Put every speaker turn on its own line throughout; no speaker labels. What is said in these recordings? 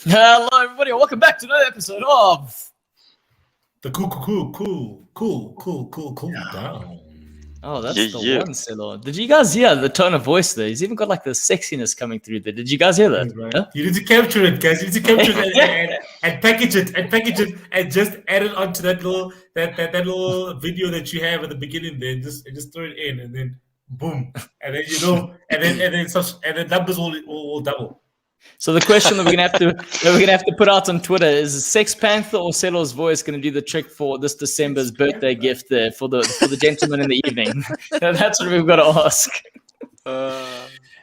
Hello, everybody, and welcome back to another episode of
The cool down.
Oh, that's
Yeah,
the
yeah.
one, Silo. Did you guys hear the tone of voice there? He's even got like the sexiness coming through there. Did you guys hear that?
Right.
Huh?
You need to capture it, guys. You need to capture it and package it and just add it onto that little video that you have at the beginning there. Just throw it in and then boom. And then and then numbers will double.
So the question that we're gonna have to put out on Twitter is Sex Panther or Celo's voice going to do the trick for this December's birthday gift there for the gentleman in the evening? That's what we've got to ask.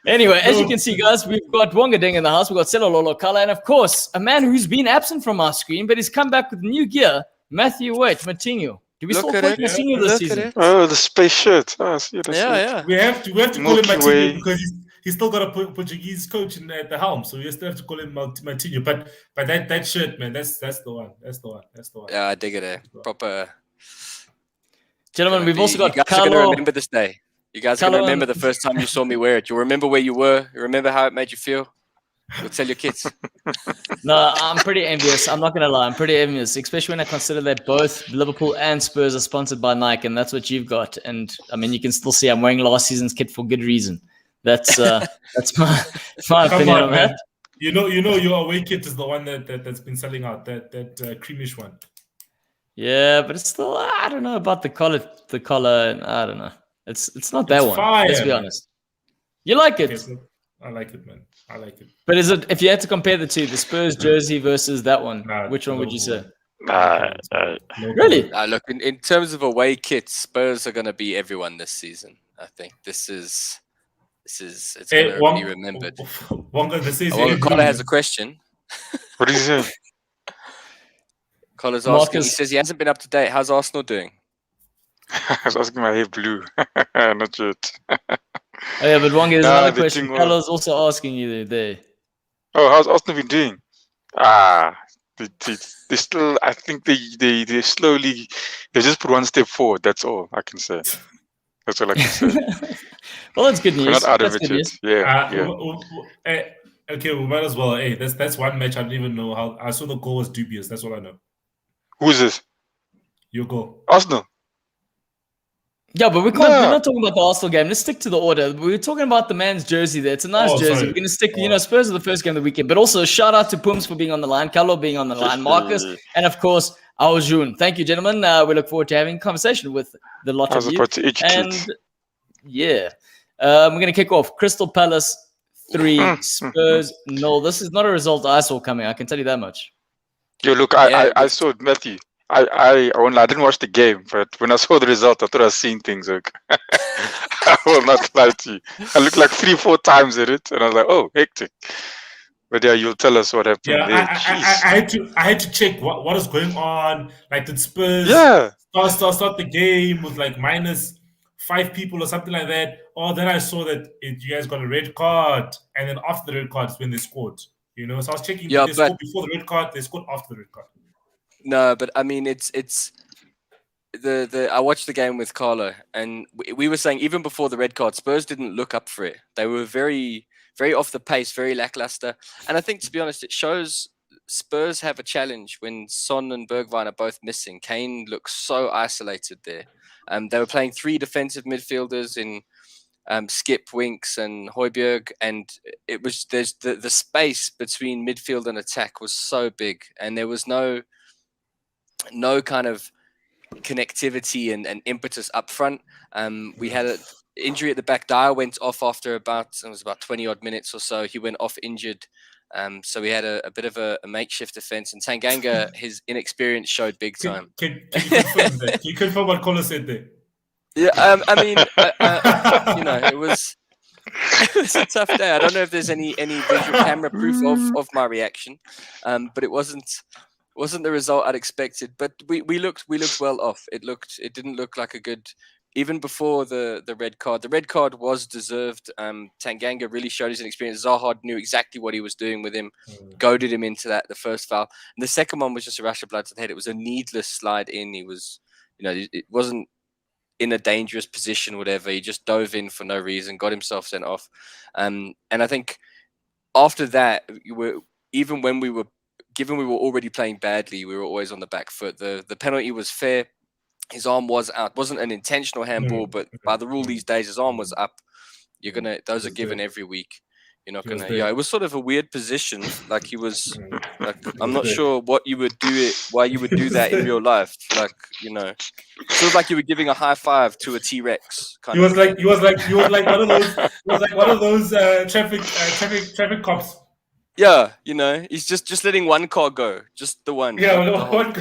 Anyway, as you can see, guys, we've got Wonga Ding in the house. We've got Celo Lolo Kala, and of course, a man who's been absent from our screen, but he's come back with new gear. Matthew Matinho. Do we still call him Matinho this season?
Oh, the space shirt. Oh, see, that's
Yeah.
We have to call him
Milky
Martinho
Way.
because he's still got a Portuguese coach at the helm, so we still have to call him Martinho. But that shirt, man, that's the one. That's the one.
Yeah, I dig it. Proper.
Gentlemen, we've also got
You guys are going to
Carlo.
remember this day. You guys are going to remember the first time you saw me wear it. You'll remember where you were. You remember how it made you feel. You'll tell your kids.
No, I'm pretty envious. I'm not going to lie. I'm pretty envious, especially when I consider that both Liverpool and Spurs are sponsored by Nike, and that's what you've got. And, I mean, you can still see I'm wearing last season's kit for good reason. That's my opinion on
man.
that.
You know, your away kit is the one that's been selling out. That creamish one.
Yeah, but it's still, I don't know about the collar. I don't know. It's not that
It's
one.
fire,
Let's be
man.
honest. You like it,
Yes, I like it, man. I like it.
but is it if you had to compare the two, the Spurs jersey versus that one?
Nah,
which one would you say?
Nah,
Really?
Look, in terms of away kits, Spurs are going to be everyone this season. I think it's
Hey,
going to be remembered.
Wonga, this is
Collar has a question.
What did you say?
Collar's asking. He
Marcus.
says he hasn't been up to date. How's Arsenal doing?
I was asking my hair blue. Not yet.
Oh yeah, but Wonga, there's
Nah,
another
the
question.
thing was-
Carlo's also asking you there.
Oh, how's Aston been doing? They still, I think they slowly, they just put one step forward. That's all I can say. That's all I can say.
Well, that's good
We're
news.
not out of
That's
it
good
yet.
news.
Yeah.
Okay, we might as well. Hey, that's one match I didn't even know how. I saw the goal was dubious. That's all I know.
Who's this?
Your goal.
Arsenal.
Yeah, but we can't.
No.
We're not talking about the Arsenal game. Let's stick to the order. We're talking about the man's jersey there. It's a nice
Oh,
jersey.
sorry.
We're going to stick. Spurs are the first game of the weekend. But also, shout out to Pums for being on the line, Carlo being on the line, Marcus, and of course, our June. Thank you, gentlemen. We look forward to having a conversation with the lot
I was
of you.
about to itch
And
kids.
yeah, we're going to kick off. Crystal Palace 3, Spurs 0. This is not a result I saw coming. I can tell you that much.
Yo, look, I saw it, Matthew. I didn't watch the game, but when I saw the result, I thought I was seeing things. Like, I will not lie to you. I looked like 3-4 times at it, and I was like, "Oh, hectic." But yeah, you'll tell us what happened
Yeah,
there.
I had to check what is going on. Like, did Spurs
Yeah,
start the game with like -5 people or something like that? Or then I saw that you guys got a red card, and then after the red card is when they scored. So I was checking.
Yeah,
they scored before the red card. They scored after the red card.
No, but I mean, it's the I watched the game with Carlo, and we were saying even before the red card, Spurs didn't look up for it. They were very, very off the pace, very lackluster. And I think, to be honest, it shows Spurs have a challenge when Son and Bergwijn are both missing. Kane looks so isolated there. They were playing 3 defensive midfielders in Skip, Winks, and Højbjerg, and it was the space between midfield and attack was so big, and there was no kind of connectivity and impetus up front. We had an injury at the back. Dyer went off after about 20 odd minutes or so. He went off injured. So we had a bit of a makeshift defense, and Tanganga, his inexperience showed big time.
Can you confirm that? Can you confirm what Colo said there?
Yeah, I mean, it was a tough day. I don't know if there's any visual camera proof of my reaction, but it wasn't the result I'd expected. But we looked well off. It didn't look like a good. Even before the red card, the red card was deserved. Tanganga really showed his inexperience. Zaha knew exactly what he was doing with him, goaded him into that. The first foul, and the second one was just a rush of blood to the head. It was a needless slide in. He was, it wasn't in a dangerous position, whatever. He just dove in for no reason, got himself sent off. And I think after that, even when we were already playing badly, we were always on the back foot. The penalty was fair. His arm was out. It wasn't an intentional handball, but by the rule these days, his arm was up. Those are given every week. You're not gonna. Yeah, it was sort of a weird position. Like he was. Like I'm not sure what you would do why you would do that in real life. Like sort of like you were giving a high five to a T-Rex.
He was like one of those. He was like one of those traffic cops.
Yeah, he's just letting one car go, just the one.
Yeah,
one.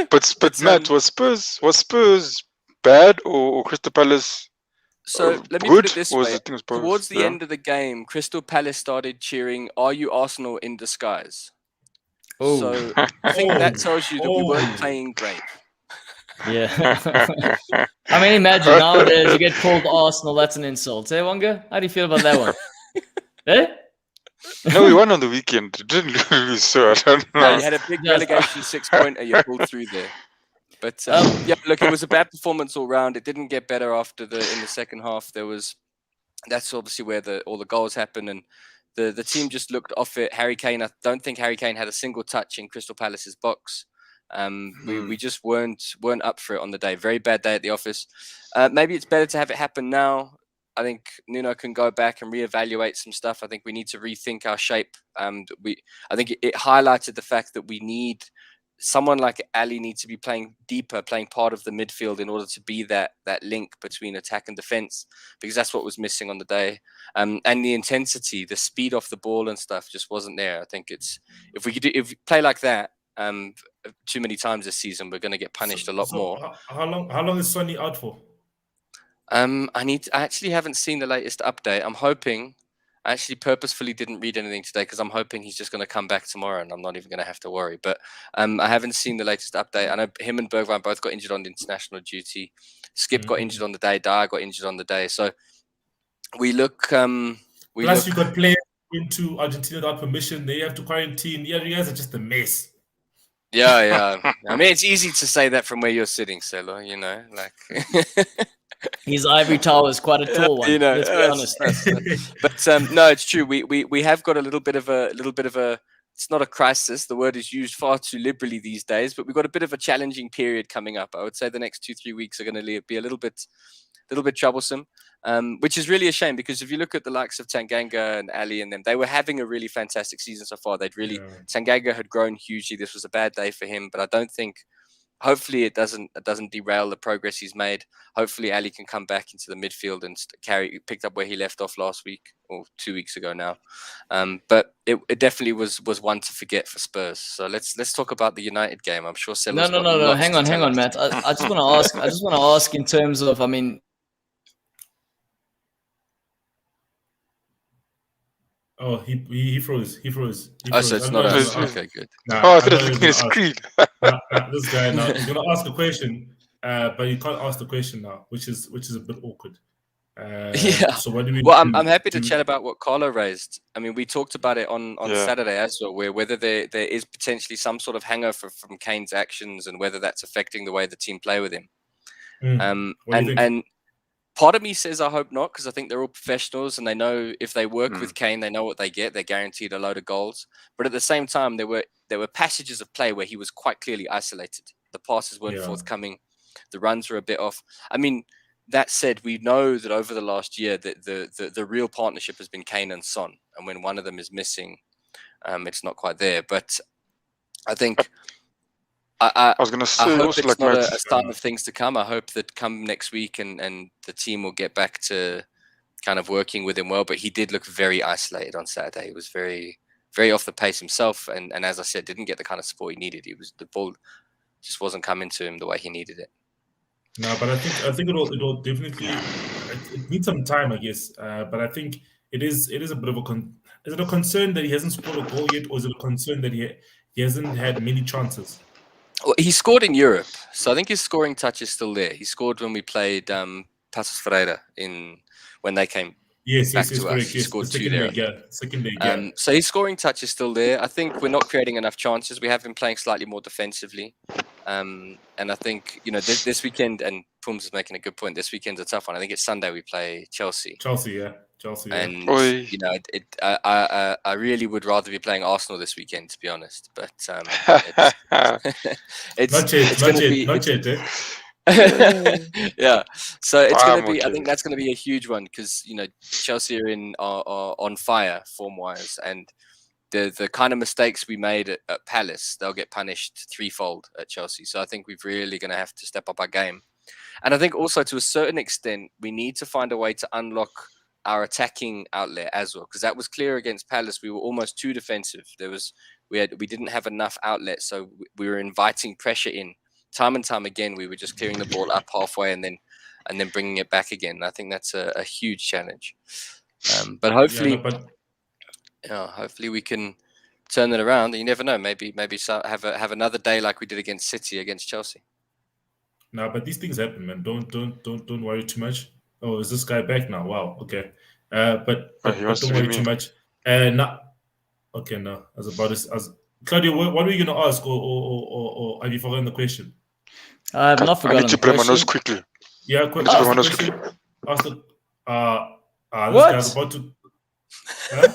But Matt, was Spurs bad or Crystal Palace?
So let me
good,
put it this
or
way: towards the
yeah?
end of the game, Crystal Palace started cheering, "Are you Arsenal in disguise?"
Oh.
So I think that tells you that we weren't playing great.
Yeah. I mean, imagine nowadays you get called Arsenal. That's an insult. Hey, Wonga, how do you feel about that one? Eh?
No, we won on the weekend. It didn't lose, so I don't know.
No, you had a big relegation 6-pointer. You pulled through there. But yeah, look, it was a bad performance all round. It didn't get better in the second half. That's obviously where all the goals happened, and the team just looked off it. Harry Kane, I don't think Harry Kane had a single touch in Crystal Palace's box. We just weren't up for it on the day. Very bad day at the office. Maybe it's better to have it happen now. I think Nuno can go back and reevaluate some stuff. I think we need to rethink our shape. I think it highlighted the fact that we need someone like Ali needs to be playing deeper, playing part of the midfield in order to be that link between attack and defense, because that's what was missing on the day. And the intensity, the speed off the ball and stuff just wasn't there. I think if we play like that too many times this season, we're going to get punished a lot more.
How long is Sonny out for?
I actually haven't seen the latest update. I'm hoping. I actually purposefully didn't read anything today because I'm hoping he's just going to come back tomorrow and I'm not even going to have to worry. But I haven't seen the latest update. I know him and Bergwijn both got injured on international duty. Skip got injured on the day. Dyer got injured on the day. So we look.
Plus, you got players into Argentina without permission. They have to quarantine. Yeah, you guys are just a mess.
Yeah. I mean, it's easy to say that from where you're sitting, Selo. Like.
His ivory tower is quite a tall one. Let's be honest.
But no, it's true. We have got a little bit of a. It's not a crisis. The word is used far too liberally these days. But we've got a bit of a challenging period coming up. I would say the next 2-3 weeks are going to be a little bit troublesome, which is really a shame because if you look at the likes of Tanganga and Ali and them, they were having a really fantastic season so far. Tanganga had grown hugely. This was a bad day for him, but I don't think. Hopefully it doesn't derail the progress he's made. Hopefully Ali can come back into the midfield and picked up where he left off last week or 2 weeks ago now. But it definitely was one to forget for Spurs. So let's talk about the United game. I'm sure Selo's
No. Hang on, Matt. I just want to ask in terms of, I mean.
Oh, he froze.
Oh, so it's not okay, good.
I thought it was looking at his screen.
This guy now he's gonna ask a question, but he can't ask the question now, which is a bit awkward.
Yeah.
So what do we?
Well, I'm happy to chat about what Carlo raised. I mean, we talked about it on Saturday as well, whether there is potentially some sort of hangover from Kane's actions and whether that's affecting the way the team play with him. And part of me says I hope not, because I think they're all professionals and they know if they work with Kane, they know what they get. They're guaranteed a load of goals. But at the same time, there were passages of play where he was quite clearly isolated. The passes weren't forthcoming. The runs were a bit off. I mean, that said, we know that over the last year that the real partnership has been Kane and Son. And when one of them is missing, it's not quite there. But I think... I was going to say, I hope it's not a sign of things to come. I hope that come next week and the team will get back to kind of working with him well. But he did look very isolated on Saturday. He was very, very off the pace himself. And as I said, didn't get the kind of support he needed. The ball just wasn't coming to him the way he needed it.
No, but I think it'll definitely it needs some time, I guess. But I think it is a bit of is it a concern that he hasn't scored a goal yet, or is it a concern that he hasn't had many chances?
Well, he scored in Europe, so I think his scoring touch is still there. He scored when we played Passos Ferreira when they came back to us.
Correct.
He scored two there.
Second leg.
So his scoring touch is still there. I think we're not creating enough chances. We have been playing slightly more defensively, and I think this weekend. And Pums is making a good point. This weekend's a tough one. I think it's Sunday we play Chelsea.
Chelsea. Chelsea.
And
Oi.
you know, I really would rather be playing Arsenal this weekend, to be honest. But it's going to be yeah. So it's going to be. I think that's going to be a huge one because you know Chelsea are on fire form wise, and the kind of mistakes we made at Palace, they'll get punished threefold at Chelsea. So I think we've really going to have to step up our game. And I think also to a certain extent, we need to find a way to unlock our attacking outlet as well, because that was clear against Palace. We were almost too defensive. We didn't have enough outlets, so we were inviting pressure in time and time again. We were just clearing the ball up halfway and then bringing it back again. I think that's a huge challenge. But hopefully, hopefully we can turn it around. You never know. Maybe have another day like we did against City, against Chelsea.
No, but these things happen, man. Don't worry too much. Oh, is this guy back now? Wow. Okay. But don't worry too much. No. Okay. No. Claudio, what were you gonna ask, or have you forgotten the question?
I have not forgotten.
I need to blow my nose quickly.
Yeah, quick.
What?
This guy's about to. Huh?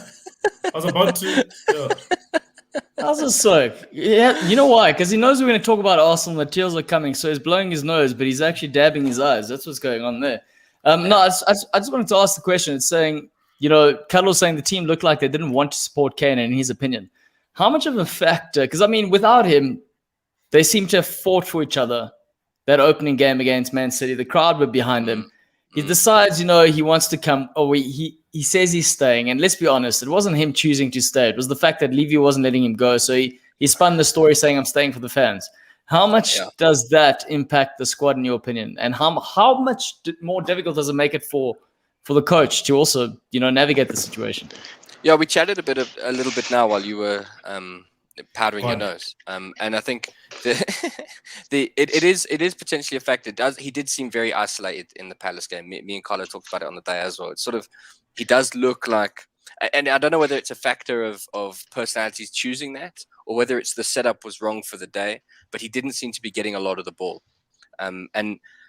I was about to.
How's this so? Yeah, you know why? Because he knows we're going to talk about Arsenal. The tears are coming, so he's blowing his nose, but he's actually dabbing his eyes. That's what's going on there. No, I just wanted to ask the question. It's saying, you know, Carlos saying the team looked like they didn't want to support Kane, in his opinion. How much of a factor? Because I mean, without him, they seem to have fought for each other. That opening game against Man City, the crowd were behind him. He decides, you know, he wants to come. He says he's staying. And let's be honest, it wasn't him choosing to stay. It was the fact that Levy wasn't letting him go. So he spun the story saying, I'm staying for the fans. How much does that impact the squad, in your opinion? And how much more difficult does it make it for the coach to also, you know, navigate the situation?
Yeah, we chatted a little bit now while you were powdering your nose. And I think it is potentially a factor. He did seem very isolated in the Palace game. Me and Carlo talked about it on the day as well. It's sort of, he does look like, and I don't know whether it's a factor of personalities choosing that or whether it's the setup was wrong for the day, but he didn't seem to be getting a lot of the ball. And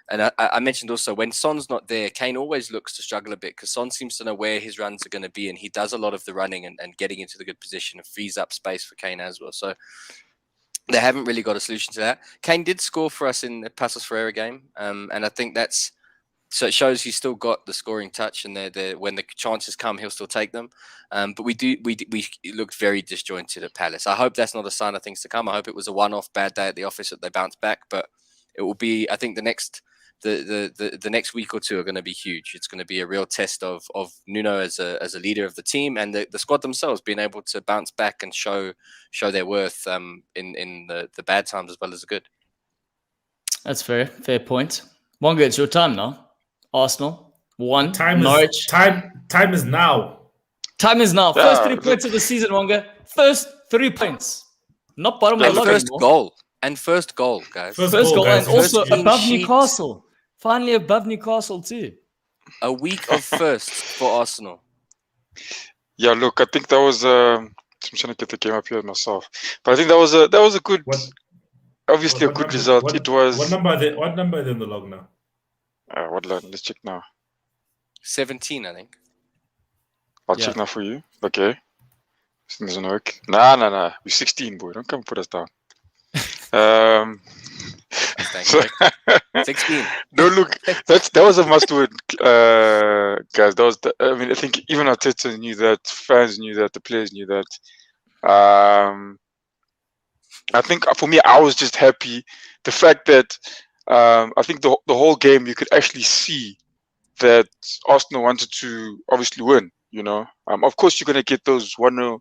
I mentioned also when Son's not there, Kane always looks to struggle a bit because Son seems to know where his runs are going to be, and he does a lot of the running and getting into the good position and frees up space for Kane as well. So they haven't really got a solution to that. Kane did score for us in the Passos Ferreira game, and I think so it shows he's still got the scoring touch, and when the chances come, he'll still take them. But we looked very disjointed at Palace. I hope that's not a sign of things to come. I hope it was a one-off bad day at the office that they bounce back, but it will be, I think, the next week or two are going to be huge. It's going to be a real test of Nuno as a leader of the team and the squad themselves being able to bounce back and show their worth in the bad times as well as the good. That's
fair point. Wonga, it's your time now. Arsenal 1, Norwich.
Time is now.
Time is now. First 3 points of the season, Wonga. First 3 points. Not bottom of the log anymore.
First goal, guys.
First goal, guys. And also above Newcastle. Finally above Newcastle too.
A week of firsts for Arsenal.
Yeah, look, I think that was. I'm trying to get the game up here myself, but I think that was a good, obviously a good result. It was.
What number are they in the log now?
Let's check now.
17, I think.
I'll check now for you. Okay. This doesn't work. Nah. We're 16, boy. Don't come put us down.
16.
No, look, that was a must-win, guys. I think even Arteta knew that, fans knew that, the players knew that. I think for me, I was just happy the fact that I think the whole game you could actually see that Arsenal wanted to obviously win. You know, of course you're gonna get those 1-0.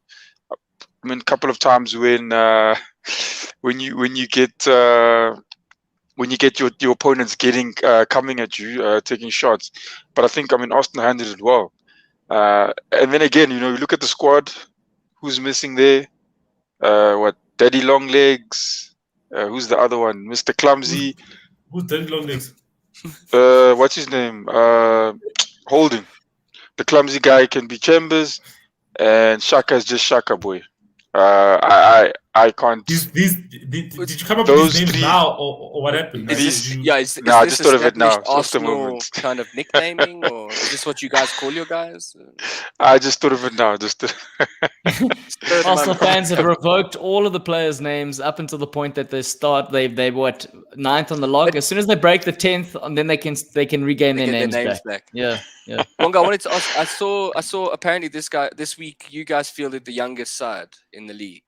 I mean, a couple of times when you get your opponents coming at you, taking shots. But I think Arsenal handled it well. And then again, you look at the squad, who's missing there? Daddy Long Legs? Who's the other one? Mr. Clumsy.
Who's Daddy Long Legs?
What's his name? Holding. The clumsy guy can be Chambers, and Shaka is just Shaka boy. I I can't.
Did you come up with
Those
these names
three-
now, or what happened?
Is
Did
this,
you-
yeah, is
Nah, I
this
just thought of it now.
established
It's off the
Arsenal
moment.
kind of nicknaming, or is this what you guys call your guys?
I just thought of it now. Just
Arsenal fans have revoked all of the players' names up until the point that they what 9th on the log. As soon as they break the 10th, and then they can regain their names back. Yeah.
Wonga, I wanted to ask. I saw. Apparently, this week, you guys fielded the youngest side in the league.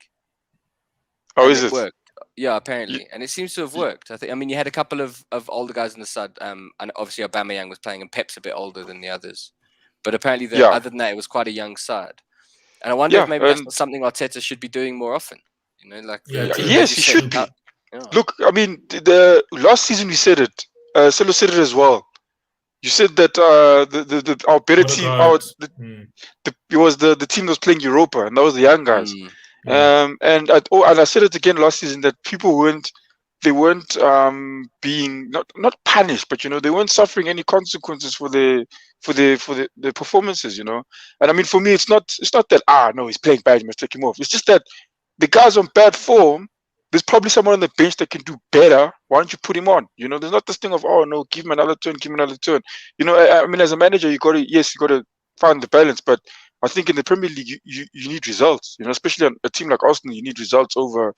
oh,
And
is it?
worked. Yeah, apparently, and it seems to have worked. I mean, you had a couple of older guys in the side, and obviously Aubameyang was playing, and Pep's a bit older than the others. But apparently, other than that, it was quite a young side. And I wonder if maybe that's something Arteta should be doing more often. You know, like
Yes, he should be.
Yeah.
Look, I mean, the last season we said it. Selo said it as well. You said that our better team, it was the team that was playing Europa, and that was the young guys. And I said it again last season that people weren't being not punished, but they weren't suffering any consequences for the performances, And I mean, for me, it's not that no, he's playing bad, you must take him off. It's just that the guy's on bad form. There's probably someone on the bench that can do better. Why don't you put him on? There's not this thing of, oh no, give him another turn. I mean, as a manager, you got to find the balance. But I think in the Premier League, you need results. Especially on a team like Arsenal, you need results over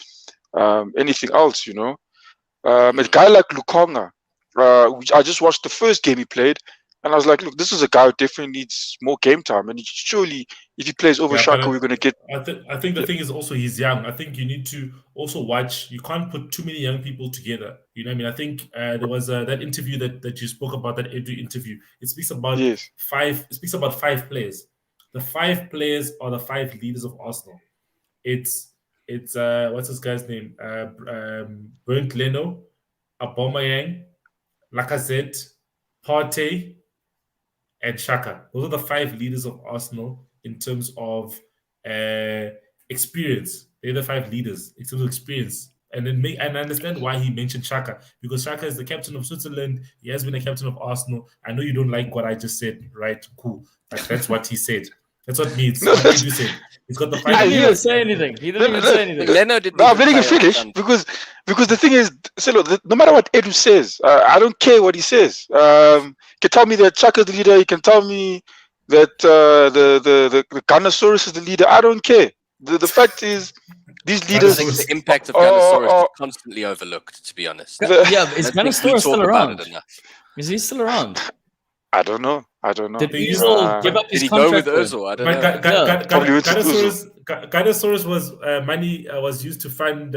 anything else. A guy like Lukonga, which I just watched the first game he played, and I was like, look, this is a guy who definitely needs more game time. And surely, if he plays over Shaka, we're going to get.
I think the thing is also he's young. I think you need to also watch. You can't put too many young people together. You know what I mean? I think there was that interview that you spoke about, that Edu interview. It speaks about five. It speaks about 5 players. The 5 players are the 5 leaders of Arsenal. It's what's this guy's name? Bernd Leno, Aubameyang, Lacazette, Partey, and Xhaka. Those are the 5 leaders of Arsenal in terms of experience. They're the 5 leaders in terms of experience. And I understand why he mentioned Xhaka, because Xhaka is the captain of Switzerland. He has been a captain of Arsenal. I know you don't like what I just said, right? Cool. Like, that's what he said. That's what means. What did you say? He's got the 5.
He didn't even say anything.
Leno didn't.
I'm letting him finish because the thing is, no matter what Edu says, I don't care what he says. You can tell me that Xhaka is the leader. You can tell me that the Gunnosaurus is the leader. I don't care. The fact is, these leaders.
I think the impact of Gunnosaurus is constantly overlooked, to be honest.
Is Gunnosaurus still around? Is he still around?
I don't know.
Did Özil give up his
Did he
contract?
go with Özil? I don't know.
Gunnosaurus was money was used to fund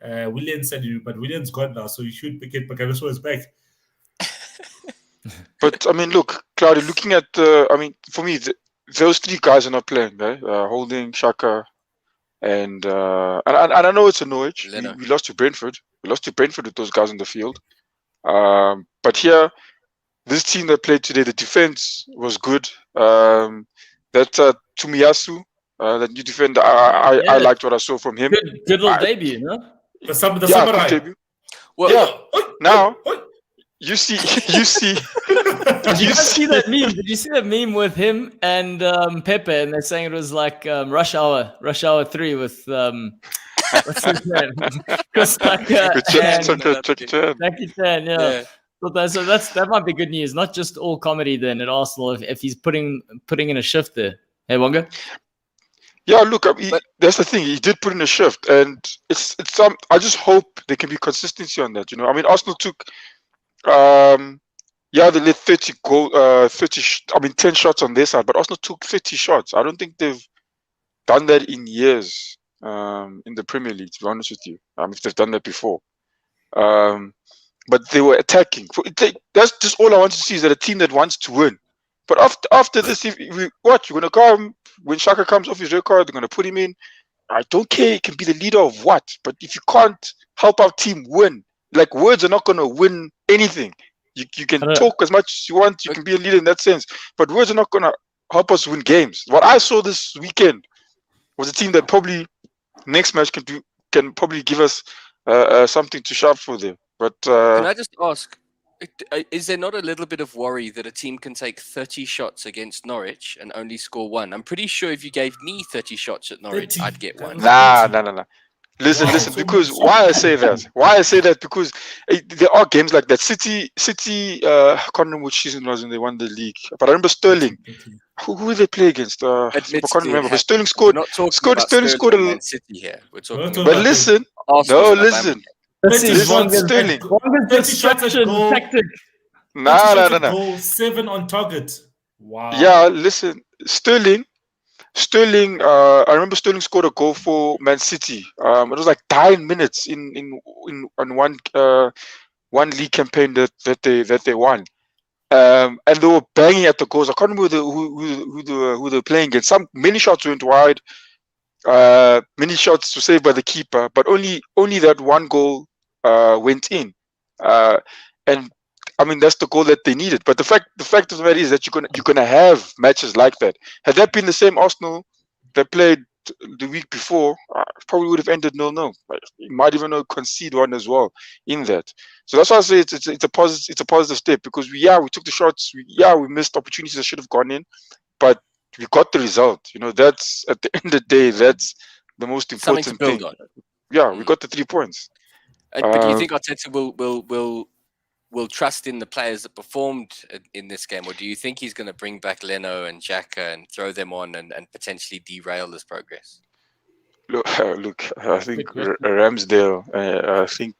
Williams, but Williams gone now, so you should pick it. But Gunnosaurus back.
But I mean, look, Claudia. Looking at for me, those 3 guys are not playing. Right? Holding, Xhaka, and I know it's a Norwich. We lost to Brentford. We lost to Brentford with those guys on the field. But here. This team that played today, the defense was good. That Tomiyasu, that new defender, I liked what I saw from him.
Good little debut, no?
The samurai.
Debut.
Well,
now you see.
Did you see that meme? Did you see that meme with him and Pepe? And they're saying it was like Rush Hour 3 with what's his name? Jackie Chan, yeah. So that might be good news. Not just all comedy then at Arsenal if he's putting in a shift there. Hey, Wonga?
Yeah, look, that's the thing. He did put in a shift, and it's some. I just hope there can be consistency on that. I mean, Arsenal took, they let 30 10 shots on their side, but Arsenal took 30 shots. I don't think they've done that in years in the Premier League. To be honest with you, if they've done that before. But they were attacking. That's just all I want to see, is that a team that wants to win. But after this, you're going to come, when Xhaka comes off his record, they're going to put him in. I don't care. He can be the leader of what. But if you can't help our team win, like, words are not going to win anything. You can talk as much as you want. You can be a leader in that sense. But words are not going to help us win games. What I saw this weekend was a team that probably next match can probably give us something to shout for there. But
can I just ask, is there not a little bit of worry that a team can take 30 shots against Norwich and only score 1? I'm pretty sure if you gave me 30 shots at Norwich,
30.
I'd get 1.
Nah. Listen,
Wow,
listen.
so
Because
much-
why I say that? Why I say that? Because there are games like that. City. I can't remember which season it was when they won the league, but I remember Sterling. Who did they play against? I can't
Admittedly,
remember. But Sterling
we're not talking about
Sterling scored
Sterling
a.
and City here. We're talking
talking
But
about
about
listen,
Arsenal.
no,
and
listen.
This is
Listen,
Wanga's
Sterling.
30 shots at
distraction
goal.
tactic.
30
Nah,
shots
nah,
at
nah.
goal, 7 on target. Wow.
Yeah, listen, Sterling. I remember Sterling scored a goal for Man City. It was like 9 minutes on one league campaign that they won. And they were banging at the goals. I can't remember who they were playing against. Many shots went wide. Many shots were saved by the keeper, but only that one goal went in. And I mean that's the goal that they needed. But the fact of the matter is that you're gonna have matches like that. Had that been the same Arsenal that played the week before, probably would have ended 0-0. Like, you might even concede one as well in that. So that's why I say it's a positive step, because we took the shots. We missed opportunities that should have gone in, but we got the result. That's at the end of the day, that's the most
something
important
to build
thing.
on.
Yeah, we got the 3 points.
But do you think Arteta will trust in the players that performed in this game, or do you think he's going to bring back Leno and Xhaka and throw them on and potentially derail this progress?
Look, I think Ramsdale. I think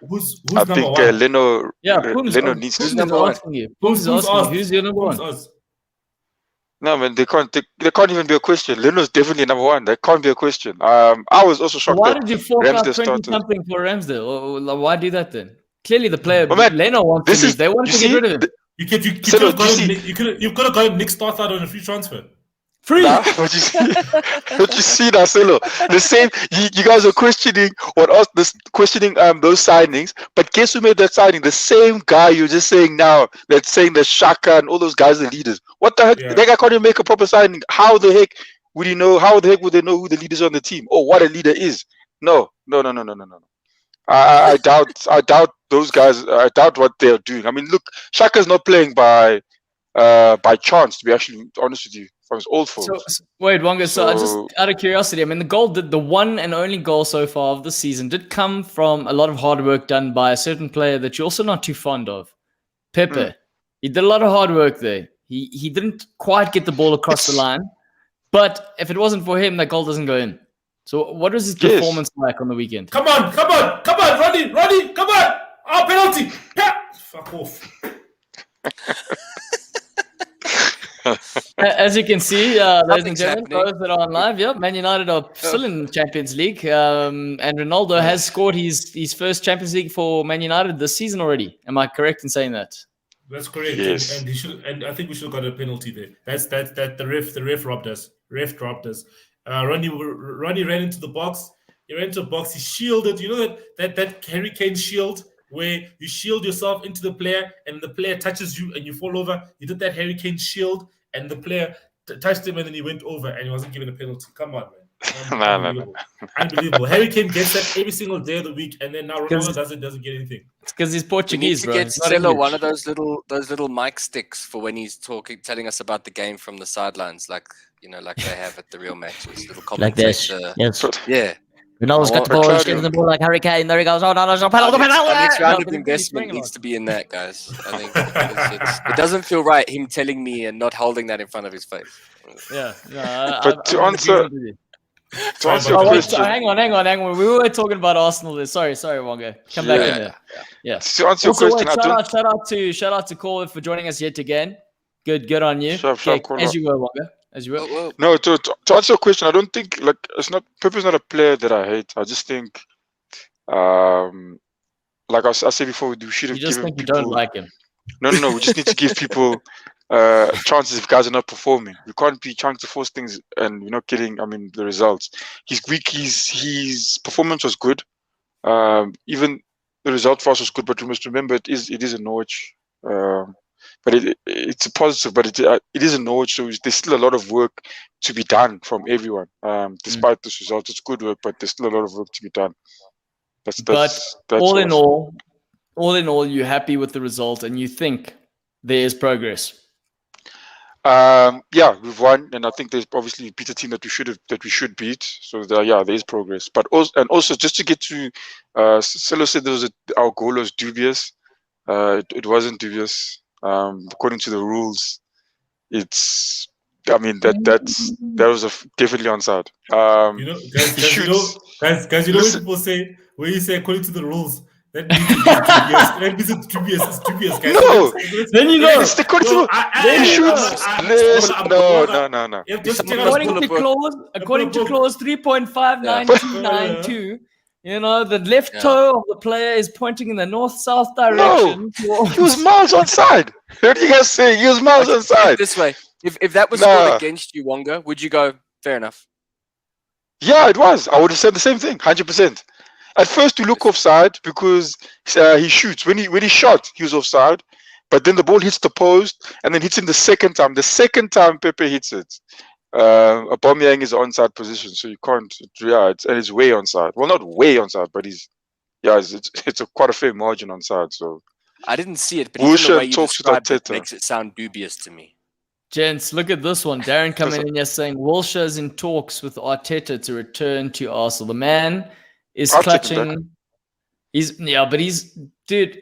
Who's number one?
Leno.
Yeah,
Leno needs
who's
to.
number one?
asking you.
Who's
asking
us?
you, who's your number
Who's
one?
us?
No, man, they can't even be a question. Leno's definitely number one. That can't be a question. I was also shocked.
Why
that
did you fork out
Ramsdale
20
started.
something for Ramsdale? Or why do that then? Clearly, the player
But man,
Leno wants to leave. They want to get rid of him.
You could have got him Nick Starthard on a free transfer.
Free.
Nah, what you see now, Selo? The same. You guys are questioning questioning those signings, but guess who made that signing? The same guy you're just saying now. That's saying that Xhaka and all those guys are leaders. What the heck?
Yeah.
That guy can't even make a proper signing. How the heck would he know? How the heck would they know who the leaders on the team or what a leader is? No. I doubt those guys. I doubt what they're doing. I mean, look, Xhaka's not playing by chance. To be actually honest with you, from his old fault.
So, wait, Wonga. So just out of curiosity, I mean, the one and only goal so far of the season did come from a lot of hard work done by a certain player that you're also not too fond of, Pepe. He did a lot of hard work there. He didn't quite get the ball across the line, but if it wasn't for him, that goal doesn't go in. So what was his performance like on the weekend?
Come on, Ronnie, come on! Oh, penalty! Fuck off.
As you can see, ladies and
Nothing's
gentlemen,
happening.
those that are on live, Man United are still in Champions League, and Ronaldo has scored his first Champions League for Man United this season already. Am I correct in saying that?
That's correct.
Yes.
And he should. And I think we should have got a penalty there. That's the ref robbed us. Ref dropped us. Ronnie ran into the box. He ran into the box. He shielded. You know that Harry Kane shield where you shield yourself into the player and the player touches you and you fall over. He did that Harry Kane shield and the player touched him and then he went over and he wasn't given a penalty. Come on, man.
No.
Unbelievable. Harry Kane gets that every single day of the week, and then now Ronaldo doesn't get anything.
It's because he's Portuguese,
we need to
bro.
get
He's not
Celo
English.
one of those little mic sticks for when he's telling us about the game from the sidelines, like they have at the real matches. Little
Like this.
commentator.
Yes.
Yeah.
Ronaldo's got the ball, he's giving the ball like Harry Kane. There he goes. Oh, no, there's no penalty.
Our next round of
No,
investment
but
needs to be in that, guys. I think it doesn't feel right, him telling me and not holding that in front of his face.
Yeah. No,
But to
I'm
answer
agreeing with you.
your
Oh, wait,
question,
so hang on. We were talking about Arsenal there. Sorry, Wonga. Come back in
Yeah.
there. Yeah.
to answer your
Also,
question,
shout out to Call for joining us yet again. Good on you.
Sure,
Okay,
Call.
as you were, Wonga. As you were.
Whoa.
No, to answer your question, I don't think Pepe's not a player that I hate. I just think, like I said before, we should have
You just
given
think you
people.
don't like him.
No. We just need to give people chances if guys are not performing. We can't be trying to force things and we're not getting. I mean, the results. He's weak. His performance was good. Even the result for us was good. But we must remember it is in Norwich. But it's a positive. But it is in Norwich, so there's still a lot of work to be done from everyone. Despite this result, it's good work, but there's still a lot of work to be done. That's
all in all, you're happy with the result and you think there is progress.
Yeah, we've won, and I think there's obviously beat a team that we should beat. So there is progress. But also just to get to, Silo said our goal was dubious. It wasn't dubious. According to the rules, it's. I mean that was definitely onside.
Guys, you know when people say, when you say according to the rules, that means it is dubious. That means it's dubious. It's dubious, guys.
No,
then you know.
It's according to
No. According to clause 3.59292, you know, the left toe of the player is pointing in the north-south direction.
No, he was miles on side. What do you guys say? He was miles on side.
This way. If that was scored against you, Wonga, would you go, fair enough?
Yeah, it was. I would have said the same thing, 100%. At first, you look offside because he shoots. When he shot, he was offside. But then the ball hits the post and then hits him the second time. The second time Pepe hits it, Aubameyang is onside position, so you can't. Yeah, it's way onside. Well, not way onside, but it's quite a fair margin onside. So
I didn't see it, but even the way you described it makes it sound dubious to me.
Gents, look at this one. Darren coming in here saying Wilshere's in talks with Arteta to return to Arsenal. The man is clutching. Dude.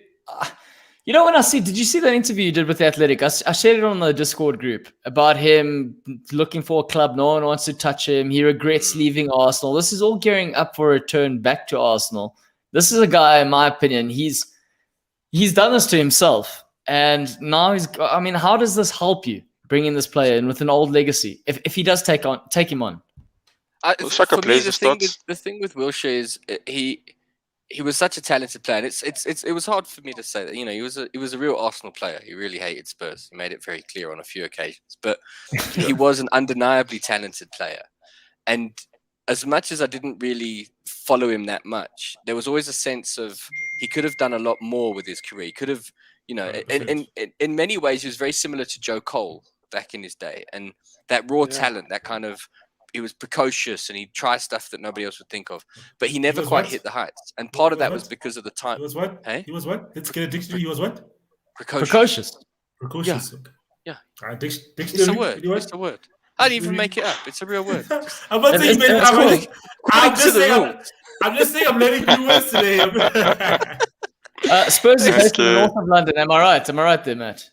You know, when I see, did you see that interview you did with The Athletic? I shared it on the Discord group about him looking for a club. No one wants to touch him. He regrets leaving Arsenal. This is all gearing up for a return back to Arsenal. This is a guy, in my opinion, he's done this to himself. And now how does this help you? Bringing this player in with an old legacy, if he does take him on.
For me, the thing with Wilshere is he was such a talented player. It was hard for me to say that. You know, he was a real Arsenal player. He really hated Spurs. He made it very clear on a few occasions. But he was an undeniably talented player. And as much as I didn't really follow him that much, there was always a sense of he could have done a lot more with his career. He could have, you know, in many ways, he was very similar to Joe Cole back in his day, and that raw talent, that kind of, he was precocious and he'd try stuff that nobody else would think of, but he never quite hit the heights. And part of that was because of the time.
He was what? Hey? He was what? Let's get a dictionary. He was what?
Precocious.
Precocious.
Yeah.
Dictionary.
It's a word. It's a word. I didn't even make it up. It's a real word.
I'm not saying I'm just saying I'm learning new words today.
Spurs is based in the north of London. Am I right? Am I right there, Matt?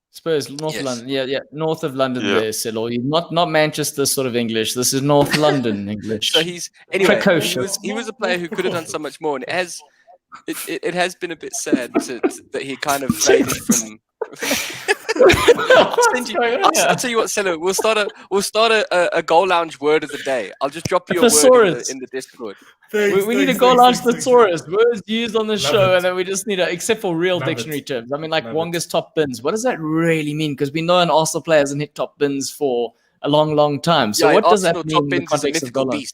Spurs, north of London. Yeah, north of London there, Celo. Not Manchester sort of English. This is North London English.
So he was a player who could have done so much more, and it has been a bit sad that he kind of faded from. I'll tell you what, Celo. We'll start a Goal Lounge word of the day. I'll just drop you a word in the Discord.
We need a Goal Lounge thesaurus. Words used on the show, and then we just need except for real dictionary terms. I mean, like Wonga's top bins. What does that really mean? Because we know an Arsenal player hasn't hit top bins for a long, long time. So what does that mean in the context of Goal Lounge?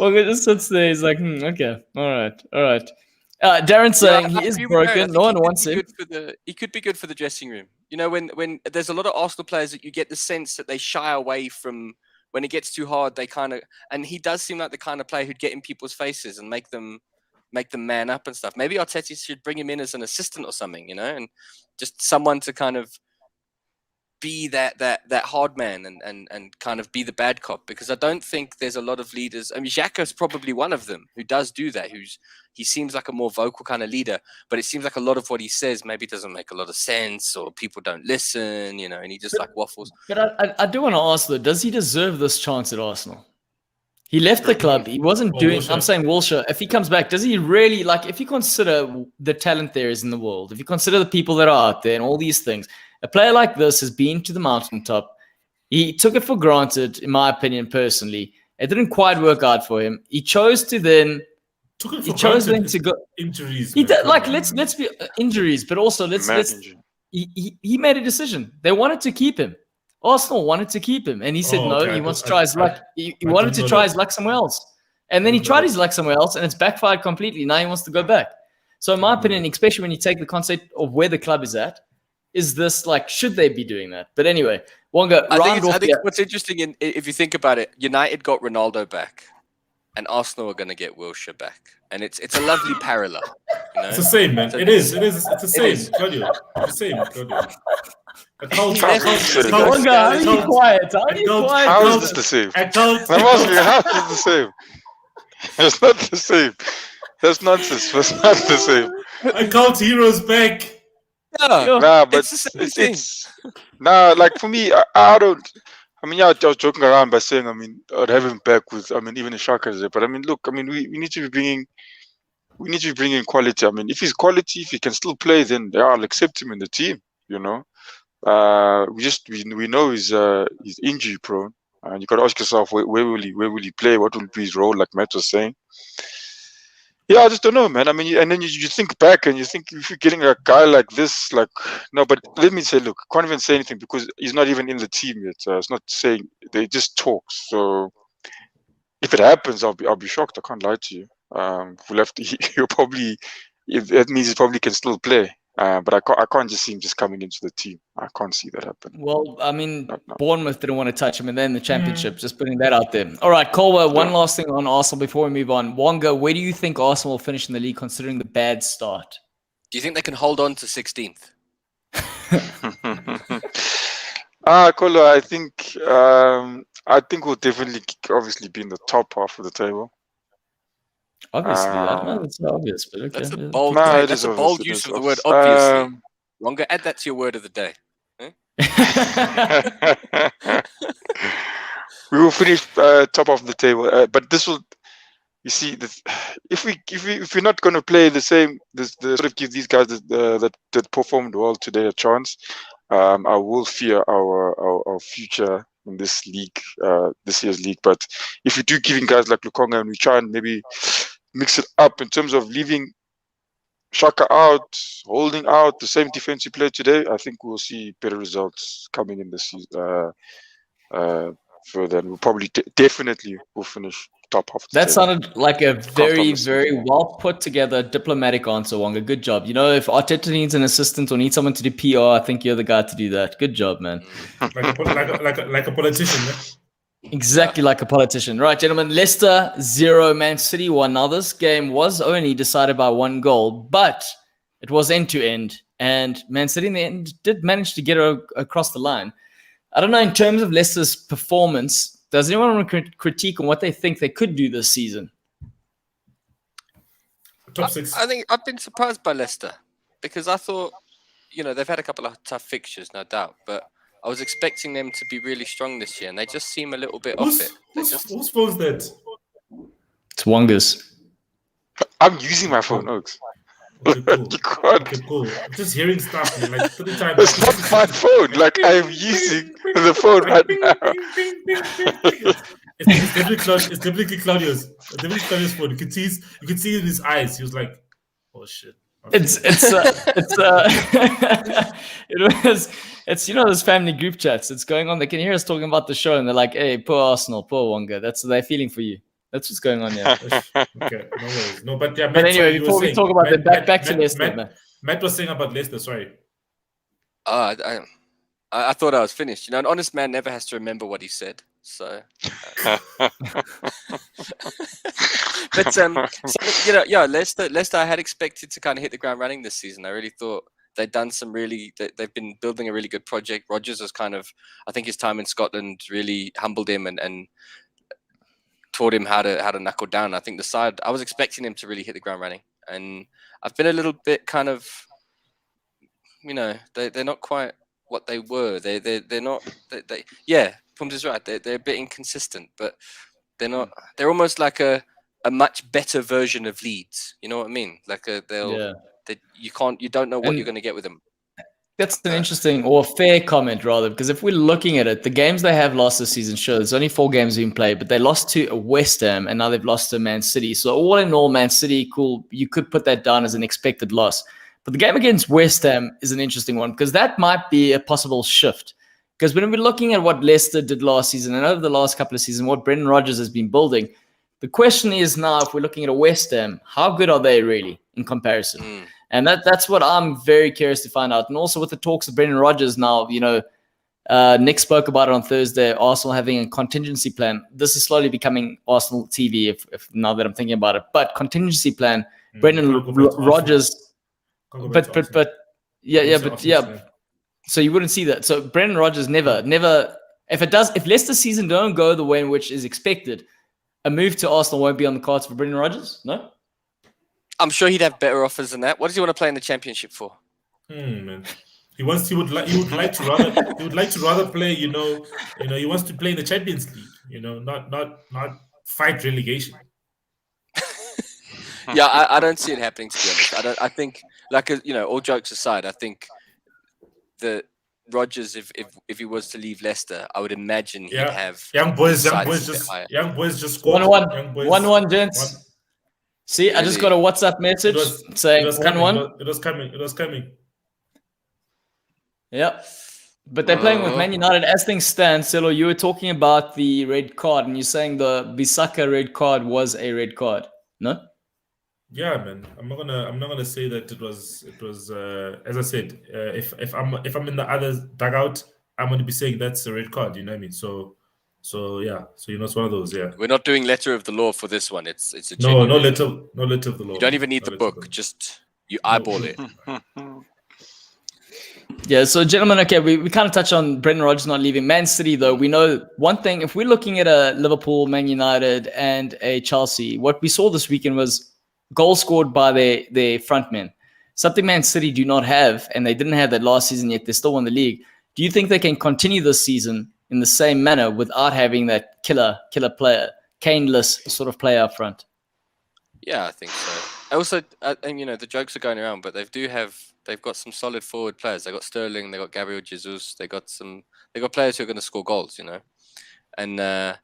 Wonga just sits there. He's like, okay, all right. Darren saying he is broken. No one wants him.
He could be good for the dressing room. You know, when there's a lot of Arsenal players that you get the sense that they shy away from when it gets too hard. They kind of, and he does seem like the kind of player who'd get in people's faces and make them man up and stuff. Maybe Arteta should bring him in as an assistant or something, you know, and just someone to kind of be that hard man and kind of be the bad cop, because I don't think there's a lot of leaders. I mean, Xhaka's probably one of them who does do that. He seems like a more vocal kind of leader, but it seems like a lot of what he says maybe doesn't make a lot of sense, or people don't listen, you know, and he just like waffles.
But I do want to ask though, does he deserve this chance at Arsenal? He left the club. He wasn't doing. I'm saying Wilshere. If he comes back, does he really if you consider the talent there is in the world, if you consider the people that are out there and all these things? A player like this has been to the mountaintop. He took it for granted, in my opinion, personally. It didn't quite work out for him. He chose to then. He chose then to go
injuries.
He did, let's be injuries, but also he made a decision. They wanted to keep him. Arsenal wanted to keep him, and he said no. He wants to try his luck. He wanted to try his luck somewhere else, and then he tried his luck somewhere else, and it's backfired completely. Now he wants to go back. So, in my opinion, especially when you take the concept of where the club is at. Is this should they be doing that? But anyway, Wonga.
I think what's interesting, if you think about it, United got Ronaldo back. and Arsenal are going to get Wilshere back, and it's a lovely parallel. You know?
It's the same, man.
So
It is. It's the
It
same,
is.
Claudio. It's the same, Claudio.
Wonga, how are you quiet? How are you quiet?
How is this the same? I'm asking you, how is this the same? It's not the same. That's nonsense. It's not the same.
Account heroes back.
Yeah,
Nah, but
it's the same thing.
nah. Like for me, I don't. I mean, yeah, I was joking around by saying, I mean, I'd have him back with. I mean, even the Sharkers there. But I mean, look, I mean, we need to be bringing quality. I mean, if he's quality, if he can still play, then yeah, I'll accept him in the team. You know, we know he's injury prone, and you got to ask yourself where will he play? What will be his role? Like Matt was saying. Yeah, I just don't know, man. I mean, and then you think back and you think if you're getting a guy like this, like no, but let me say, look, I can't even say anything because he's not even in the team yet. It's not saying they just talk. So if it happens, I'll be shocked. I can't lie to you. We'll have to. He'll probably. That means he probably can still play. But I can't just see him just coming into the team. I can't see that happen.
Well, I mean, Bournemouth didn't want to touch him, and then the Championship. Just putting that out there. All right, Colwell. One last thing on Arsenal before we move on. Wonga, where do you think Arsenal will finish in the league, considering the bad start?
Do you think they can hold on to 16th?
Kolo, I think we'll definitely obviously be in the top half of the table.
Obviously, I don't know. It's obvious, but okay.
That's a bold.
No,
That's a
obvious,
bold
it
use
is
of the word.
obvious.
Obviously, Wonga, add that to your word of the day.
We will finish top of the table, but this will. You see, if we're not going to play the same, the sort of give these guys that performed well today a chance, I will fear our future in this league, this year's league. But if we do giving guys like Lukonga and we try and maybe mix it up in terms of leaving Shaka out, holding out the same defense he played today, I think we'll see better results coming in this season. Further, and we'll probably definitely will finish top half.
That sounded like a very, very well put together diplomatic answer, Wonga. Good job. You know, if Arteta needs an assistant or needs someone to do PR, I think you're the guy to do that. Good job, man.
like a politician, man.
Exactly like a politician. Right, gentlemen. Leicester 0, Man City 1. Now, this game was only decided by one goal, but it was end-to-end. And Man City in the end did manage to get across the line. I don't know, in terms of Leicester's performance, does anyone want to critique on what they think they could do this season?
Top 6.
I think I've been surprised by Leicester because I thought, they've had a couple of tough fixtures, no doubt, but I was expecting them to be really strong this year, and they just seem a little bit off it.
Whose phone's that?
It's Wonga's.
I'm using my phone, Oaks.
Okay, cool.
You can't.
Okay, cool. I'm just hearing stuff, man, like 3 times.
It's not my phone. Like I'm using the phone right now.
It's definitely Claudio's. It's definitely Claudio's phone. You can see in his eyes. He was like, "Oh shit." Okay.
It's those family group chats. It's going on. They can hear us talking about the show, and they're like, "Hey, poor Arsenal, poor Wonga." That's what they're feeling for you. That's what's going on here.
Okay, no worries. No, but yeah.
But anyway, before we talk about back to Leicester, man.
Matt was saying about Leicester. Sorry.
I thought I was finished. An honest man never has to remember what he said. So, but Leicester. I had expected to kind of hit the ground running this season. I really thought they'd done they've been building a really good project. Rodgers was I think his time in Scotland really humbled him and taught him how to knuckle down. I think I was expecting him to really hit the ground running, and I've been a little bit kind of, they're not quite what they were. They're not. Pums is right. They're a bit inconsistent, but they're not. They're almost like a much better version of Leeds. You know what I mean? Like you don't know what you're going to get with them.
That's an interesting or fair comment, rather, because if we're looking at it, the games they have lost this season, sure, there's only 4 games being played, but they lost to West Ham and now they've lost to Man City. So all in all, Man City, cool, you could put that down as an expected loss. But the game against West Ham is an interesting one because that might be a possible shift. Because when we're looking at what Leicester did last season and over the last couple of seasons, what Brendan Rodgers has been building, the question is now, if we're looking at a West Ham, how good are they really in comparison? And that's what I'm very curious to find out. And also with the talks of Brendan Rodgers now, Nick spoke about it on Thursday. Arsenal having a contingency plan. This is slowly becoming Arsenal TV. If now that I'm thinking about it, but contingency plan. Brendan Rodgers. But yeah. So you wouldn't see that. So Brendan Rodgers never. If Leicester season don't go the way in which is expected, a move to Arsenal won't be on the cards for Brendan Rodgers. No.
I'm sure he'd have better offers than that. What does he want to play in the Championship for?
Man. He would like to rather play. He wants to play in the Champions League. Not fight relegation.
Yeah, I don't see it happening, to be honest. I think, all jokes aside, I think the Rodgers, if he was to leave Leicester, I would imagine he'd have
young boys just scored.
1-1, gents. See, I just got a WhatsApp message saying 1-1.
It was coming.
Yep. But they're playing with Man United. As things stand, Silo, you were talking about the red card, and you're saying the Bissaka red card was a red card. No?
Yeah, man. I'm not gonna say that it was. As I said, if I'm in the other dugout, I'm gonna be saying that's a red card. You know what I mean? So yeah. So it's one of those. Yeah.
We're not doing letter of the law for this one. It's a
no letter of the law.
You don't even need the book. Just you eyeball it.
Yeah, so gentlemen, okay, we kind of touched on Brendan Rodgers not leaving. Man City, though, we know one thing. If we're looking at a Liverpool, Man United, and a Chelsea, what we saw this weekend was goals scored by their front men. Something Man City do not have, and they didn't have that last season, yet they still won the league. Do you think they can continue this season in the same manner without having that killer player, Kane-less sort of player up front?
Yeah, I think so. I also, the jokes are going around, but they've got some solid forward players. They got Sterling, they got Gabriel Jesus, they got players who are going to score goals, and I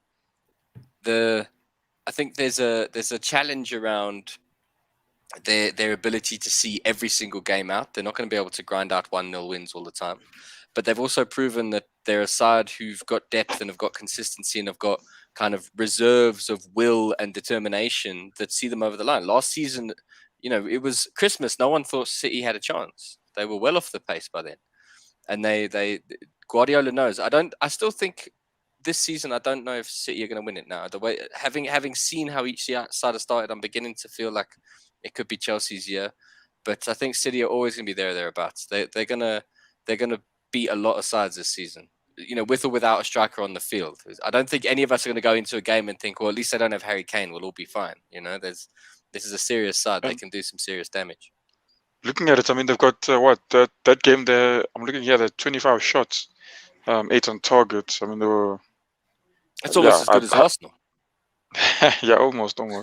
think there's a challenge around their ability to see every single game out. They're not going to be able to grind out 1-0 wins all the time, but they've also proven that they're a side who've got depth and have got consistency and have got kind of reserves of will and determination that see them over the line. Last season, it was Christmas. No one thought City had a chance. They were well off the pace by then, and they Guardiola knows. I still think this season, I don't know if City are going to win it now. The way having seen how each side has started, I'm beginning to feel like it could be Chelsea's year, but I think City are always going to be there or thereabouts. They're gonna beat a lot of sides this season, with or without a striker on the field. I don't think any of us are going to go into a game and think, well, at least they don't have Harry Kane. We'll all be fine. This is a serious side. They can do some serious damage.
Looking at it, I mean, they've got that game there. I'm looking here, the 25 shots, 8 on target. I mean, they were.
That's almost as good as Arsenal.
Yeah, almost. But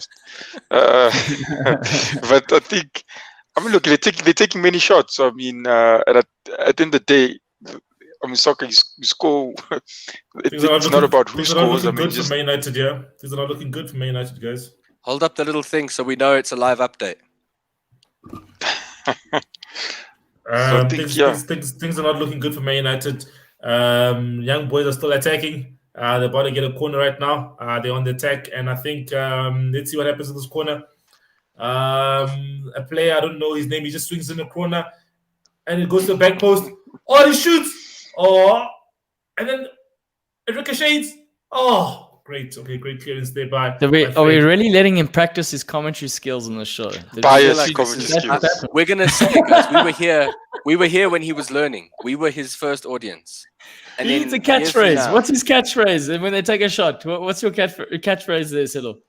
I think, look, they're taking many shots. I mean, at the end of the day, soccer, you score. It's not about who scores.
Good for Man United, yeah. These are not looking good for Man United, guys.
Hold up the little thing so we know it's a live update.
Things are not looking good for Man United. Young boys are still attacking. They're about to get a corner right now. They're on the attack, and I think let's see what happens in this corner. A player, I don't know his name, he just swings in the corner, and it goes to the back post. Oh, he shoots! Oh, and then it ricochets. Oh. Great. Okay, great clearance there by.
Are we really letting him practice his commentary skills on the show?
Biased commentary skills.
We're gonna see it, guys. We were here when he was learning. We were his first audience. And
he needs a catchphrase. What's his catchphrase? And when they take a shot, what's your catchphrase there, Silo?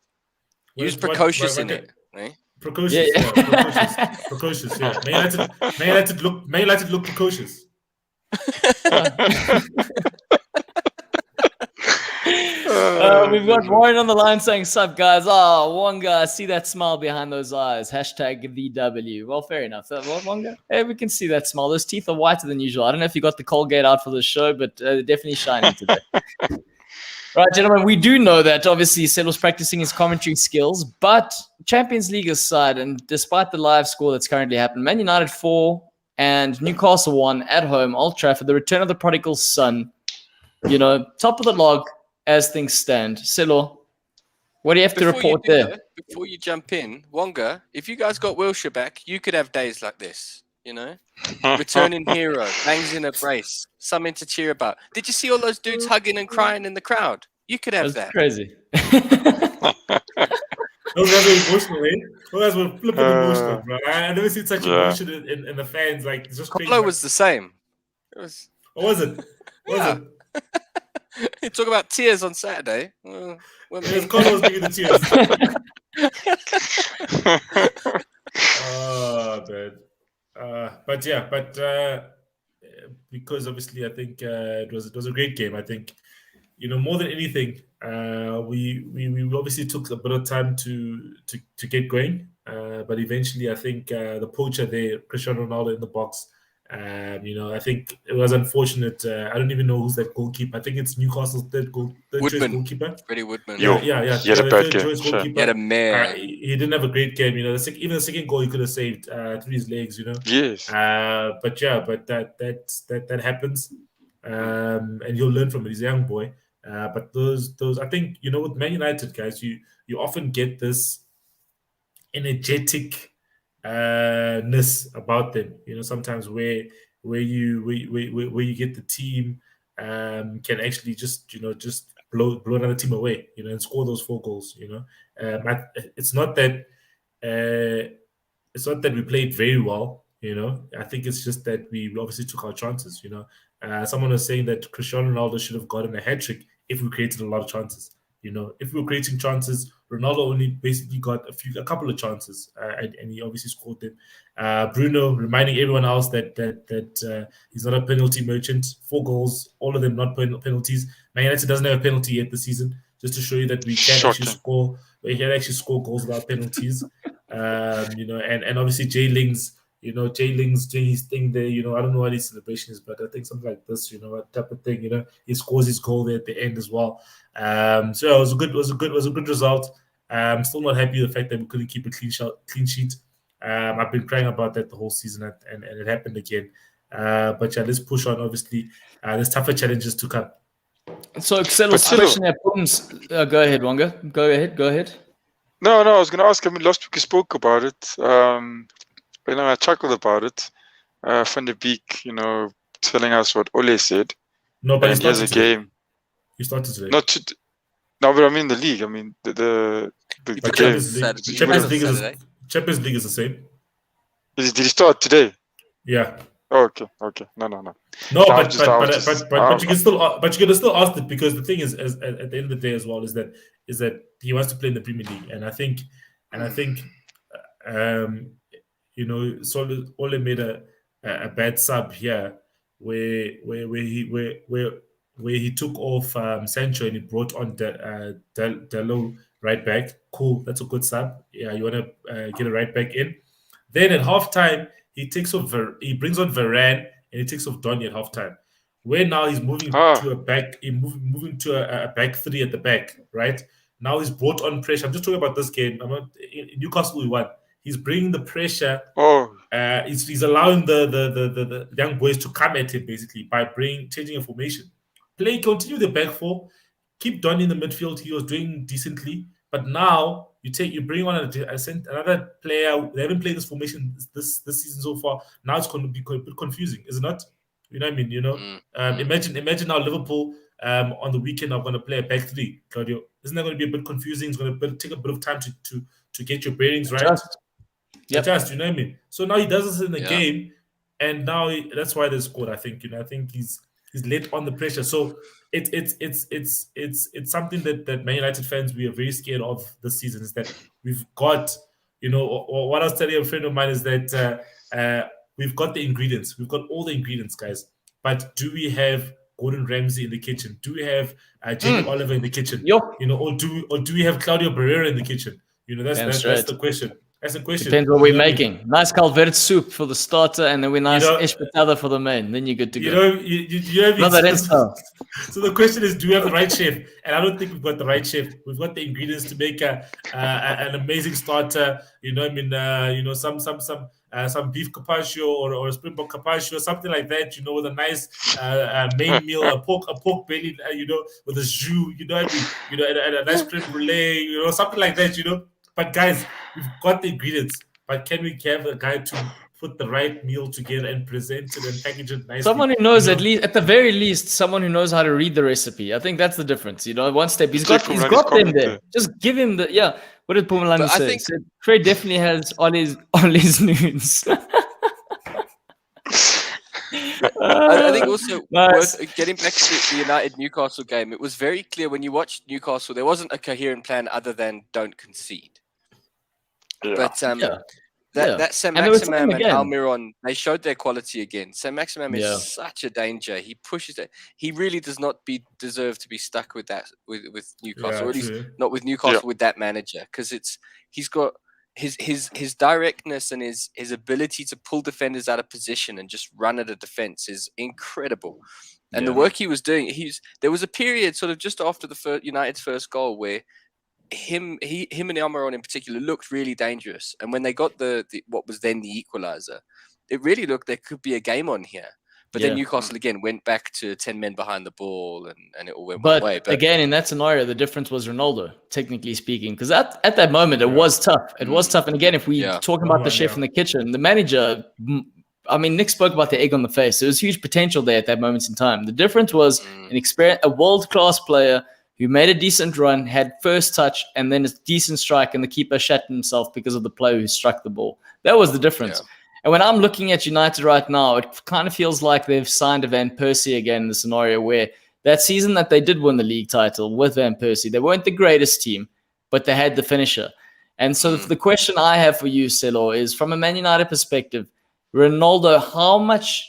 Use precocious in it. Right?
Precocious. Yeah. Precocious. Yeah. Man United look precocious.
We've got Warren on the line saying, "Sup, guys? Wonga, see that smile behind those eyes. #VW." Well, fair enough. Wonga, hey, we can see that smile. Those teeth are whiter than usual. I don't know if you got the Colgate out for the show, but they're definitely shining today. Right, gentlemen, we do know that obviously Selo's practicing his commentary skills, but Champions League aside, and despite the live score that's currently happening, Man United 4 and Newcastle 1 at home, Old Trafford, the return of the prodigal son, top of the log as things stand. Selo, what do you have to report there?
Before you jump in, Wonga, if you guys got Wilshere back, you could have days like this. You know, returning hero, bangs in a brace, something to cheer about. Did you see all those dudes hugging and crying in the crowd? You could have
That's
that.
crazy.
Those guys were emotional, eh? Those guys were flipping emotional, bro. I never seen such emotion in the fans. Like, it's just crazy.
Carlo was the same. It was.
What was it? What was it?
You talk about tears on Saturday. Well,
Yes, Carlo was bringing the tears. Oh, man. But because obviously I think it was a great game. I think, you know, more than anything, we obviously took a bit of time to get going, but eventually I think the poacher there, Cristiano Ronaldo in the box. You know, I think it was unfortunate. I don't even know who's that goalkeeper. I think it's Newcastle's third choice goalkeeper.
Freddie Woodman.
Yeah.
He had a
the
bad
third
game.
choice
Sure.
goalkeeper.
He had a mare.
He didn't have a great game. You know, even the second goal he could have saved through his legs. You know.
Yes.
But that happens, and he'll learn from it. He's a young boy. But those I think, you know, with Man United guys, you often get this energetic ness about them. You know, sometimes where you get the team can actually just blow another team away. You know, and score those 4 goals. You know, it's not that we played very well. You know, I think it's just that we obviously took our chances. You know, someone was saying that Cristiano Ronaldo should have gotten a hat trick if we created a lot of chances. You know, if we were creating chances, Ronaldo only basically got a couple of chances, and he obviously scored them. Bruno reminding everyone else that he's not a penalty merchant. 4 goals, all of them not penalties. Man United doesn't have a penalty yet this season, just to show you that we can actually score. We can actually score goals without penalties. You know, and obviously Jay Ling's doing his thing there. You know, I don't know what his celebration is, but I think something like this, you know, that type of thing. You know, he scores his goal there at the end as well. So it was a good result. I'm still not happy with the fact that we couldn't keep a clean sheet. I've been crying about that the whole season, and it happened again. But yeah, let's push on. Obviously, there's tougher challenges to come.
So, Excel's question at Pums. Go ahead, Wonga. Go ahead.
No, I was going to ask. I mean, last week you spoke about it. But, you know, I chuckled about it. Van de Beek, you know, telling us what Ole said.
No, but
he has a game.
He started today.
No, but I mean the league. I mean the
Champions League is the same.
Did he start today?
Yeah.
Oh, okay. No.
No, but you can still ask it, because the thing is, at the end of the day as well, is that he wants to play in the Premier League, and I think you know, so Ole made a bad sub here, where he took off Sancho and he brought on Dalot right back. Cool, that's a good sub. Yeah, you want to get a right back in. Then at halftime, he brings on Varane and he takes off Donny at halftime. Where now he's moving to a back, moving to a back 3 at the back, right? Now he's brought on pressure. I'm just talking about this game. In Newcastle we won. He's bringing the pressure. He's allowing the young boys to come at him basically by changing a formation. Continue the back 4, keep Donny in the midfield. He was doing decently, but now you bring on another player. They haven't played this formation this season so far. Now it's going to be a bit confusing, is it not? You know what I mean? You know, imagine now Liverpool on the weekend are going to play a back 3. Claudio, isn't that going to be a bit confusing? It's going to take a bit of time to get your bearings right. Adjust, you know what I mean? So now he does this in the game, and now that's why they scored. I think he's let on the pressure. So it's something that Man United fans, we are very scared of this season, is that we've got, you know, or what I was telling a friend of mine is that we've got the ingredients. We've got all the ingredients, guys. But do we have Gordon Ramsay in the kitchen? Do we have Jamie Oliver in the kitchen?
Yep.
You know, or do we have Claudio Barrera in the kitchen? You know, that's the question. That's the question.
Depends what we're making. Nice Calvert soup for the starter, and then we nice espetada for the main. Then you're good to go.
So the question is, do we have the right chef? And I don't think we've got the right chef. We've got the ingredients to make an amazing starter. You know, I mean, you know, some beef carpaccio or a springbok carpaccio, something like that. You know, with a nice main meal, a pork belly. You know, with a jus. You know, what I mean, you know, and a nice creme brulee. You know, something like that. You know. But guys, we've got the ingredients, but can we have a guy to put the right meal together and present it and package it nicely.
Someone who knows, at the very least, someone who knows how to read the recipe. I think that's the difference. One step. He's got them there. Just give him the What did Pumalani say?
think
Fred definitely has on his nudes.
I think also
Nice.
worth getting back to the United Newcastle game. It was very clear when you watched Newcastle, there wasn't a coherent plan other than don't concede.
Yeah.
But that Sam
And they were saying
Maximum and
again.
Almiron, they showed their quality again. Sam Maximum is such a danger. He pushes it. He really does not deserve to be stuck with that with Newcastle, or at least not with Newcastle with that manager, because he's got his directness and his ability to pull defenders out of position and just run at a defense is incredible. And the work he was doing, there was a period sort of just after the United's first goal where him and Almiron in particular looked really dangerous. And when they got the what was then the equalizer, it really looked there could be a game on here. But then Newcastle again went back to 10 men behind the ball, and it all went one way. But
again, in that scenario, the difference was Ronaldo, technically speaking, because at that moment it was tough. It was tough. And again, if we talk about the chef in the kitchen, the manager, I mean, Nick spoke about the egg on the face. There was huge potential there at that moment in time. The difference was a world-class player who made a decent run, had first touch, and then a decent strike, and the keeper shat himself because of the player who struck the ball. That was the difference. Yeah. And when I'm looking at United right now, it kind of feels like they've signed a Van Persie again in the scenario where that season that they did win the league title with Van Persie, they weren't the greatest team, but they had the finisher. And so the question I have for you, Selo, is from a Man United perspective, Ronaldo, how much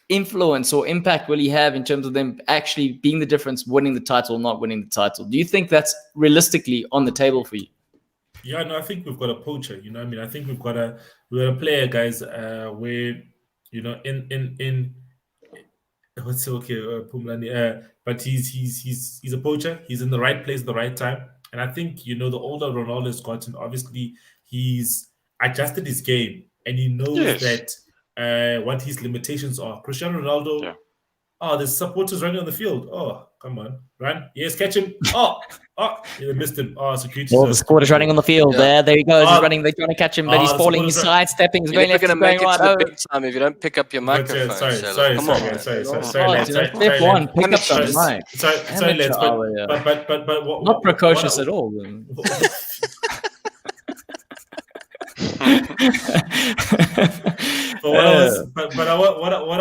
influence or impact will he have in terms of them actually being the difference, winning the title or not winning the title? Do you think that's realistically on the table for you?
Yeah, no, I think we've got a poacher. You know what I mean? I think we've got a player, guys, where, you know, in what's okay, Pumlani, but he's a poacher. He's in the right place at the right time. And I think, you know, the older Ronaldo has gotten, obviously he's adjusted his game and he knows that what his limitations are. Cristiano Ronaldo, there's supporters running on the field. Oh, come on, run. Yes, catch him. You missed him. Security.
Well, the supporter's running on the field there. There he goes. He's running. They're trying to catch him, but he's falling. He's sidestepping. He's going left.
You're going to make it to the big time if you don't pick up your microphone.
Sorry,
Step one, pick up the mic.
Sorry, lads, but
not precocious at all.
What I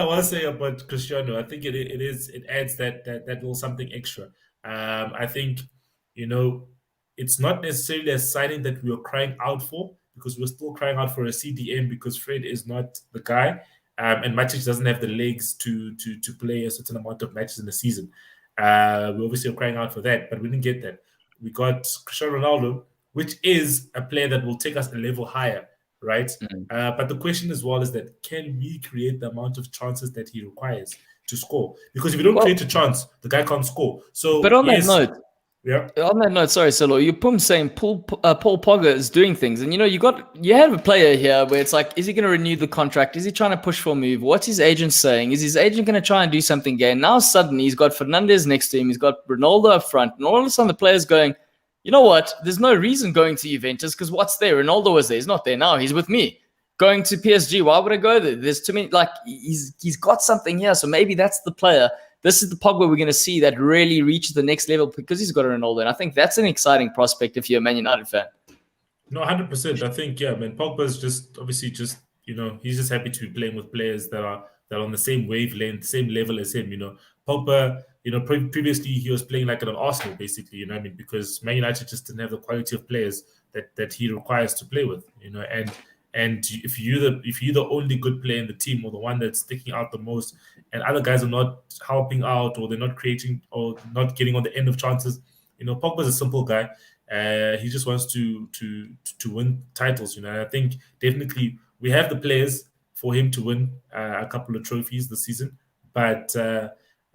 want to say about Cristiano, I think it adds that little something extra. I think, you know, it's not necessarily a signing that we were crying out for, because we're still crying out for a CDM because Fred is not the guy, and Matic doesn't have the legs to play a certain amount of matches in the season. We obviously are crying out for that, but we didn't get that. We got Cristiano Ronaldo, which is a player that will take us a level higher, right? But the question as well is that, can we create the amount of chances that he requires to score? Because if you don't create a chance, the guy can't score. So,
but on that note, sorry, Solo, you're saying Paul Pogba is doing things, and you know you have a player here where it's like, is he going to renew the contract? Is he trying to push for a move? What's his agent saying? Is his agent going to try and do something again? Now suddenly he's got Fernandes next to him, he's got Ronaldo up front, and all of a sudden the player's going, you know what? There's no reason going to Juventus because what's there? Ronaldo was there. He's not there now. He's with me. Going to PSG, why would I go there? There's too many. Like, he's got something here. So maybe that's the player. This is the Pogba we're going to see that really reaches the next level because he's got a Ronaldo. And I think that's an exciting prospect if you're a Man United fan.
No, 100%. I think, man, Pogba's just obviously you know, he's just happy to be playing with players that are on the same wavelength, same level as him. You know, Pogba, you know, previously he was playing like an Arsenal, basically, you know what I mean? Because Man United just didn't have the quality of players that he requires to play with, you know, and if you're the only good player in the team or the one that's sticking out the most, and other guys are not helping out or they're not creating or not getting on the end of chances, you know, Pogba's a simple guy. He just wants to win titles, you know. And I think definitely we have the players for him to win a couple of trophies this season, but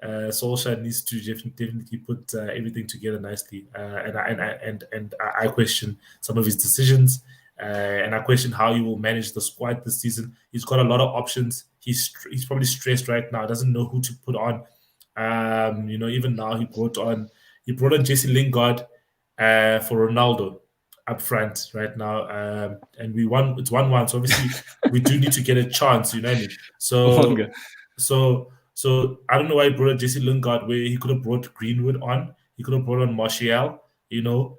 Solskjaer needs to definitely put everything together nicely. And I question some of his decisions. And I question how he will manage the squad this season. He's got a lot of options. He's probably stressed right now. Doesn't know who to put on. You know, even now he brought on Jesse Lingard for Ronaldo. up front right now, and we won. It's 1-1. So obviously we do need to get a chance. You know what I mean? So I don't know why he brought Jesse Lingard where he could have brought Greenwood on. He could have brought on Martial, you know,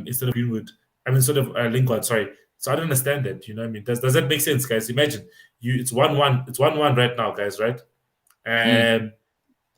instead of Greenwood. I mean, sort of Lingard. Sorry. So I don't understand that. You know what I mean? Does that make sense, guys? Imagine it's 1-1. It's 1-1 right now, guys. Right?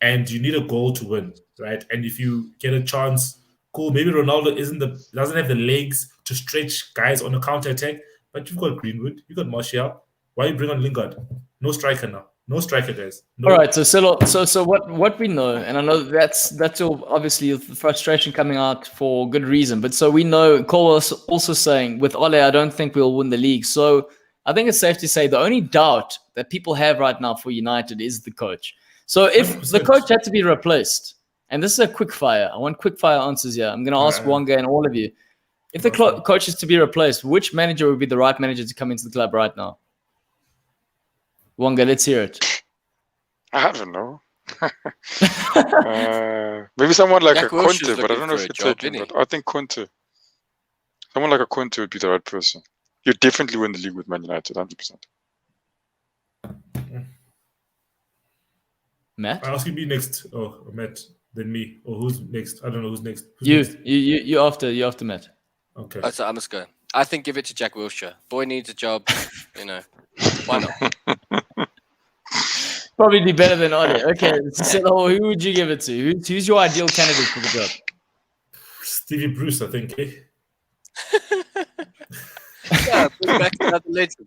And you need a goal to win, right? And if you get a chance, cool. Maybe Ronaldo doesn't have the legs to stretch guys on a counter attack, but you've got Greenwood, you've got Martial. Why you bring on Lingard? No striker now. No striker, guys. No.
All right. So what we know, and I know that's all obviously the frustration coming out for good reason. But so we know Cole was also saying with Ole, I don't think we'll win the league. So I think it's safe to say the only doubt that people have right now for United is the coach. So if
100%.
the coach had to be replaced, and this is a quick fire, I want quick fire answers here. I'm going to ask Wonga and all of you. If the coach is to be replaced, which manager would be the right manager to come into the club right now? Wonga, let's hear it.
I don't know. Maybe someone like
Jack
a
Wilshere's
Conte, but I don't know if
looking
you
for a
take him.
job,
But I think Conte. Someone like a Conte would be the right person. You definitely win the league with Man United, 100%.
Matt?
I'll ask you next. Oh, Matt, then me. Or who's next? I don't know who's next. Who's
You
next?
you after Matt.
Okay.
Oh, so I must go. I think give it to Jack Wilshere. Boy needs a job. You know, why not?
Probably be better than Ole. Okay, so who would you give it to? Who's your ideal candidate for the job?
Stevie Bruce, I think. Eh?
Yeah, bring back another legend.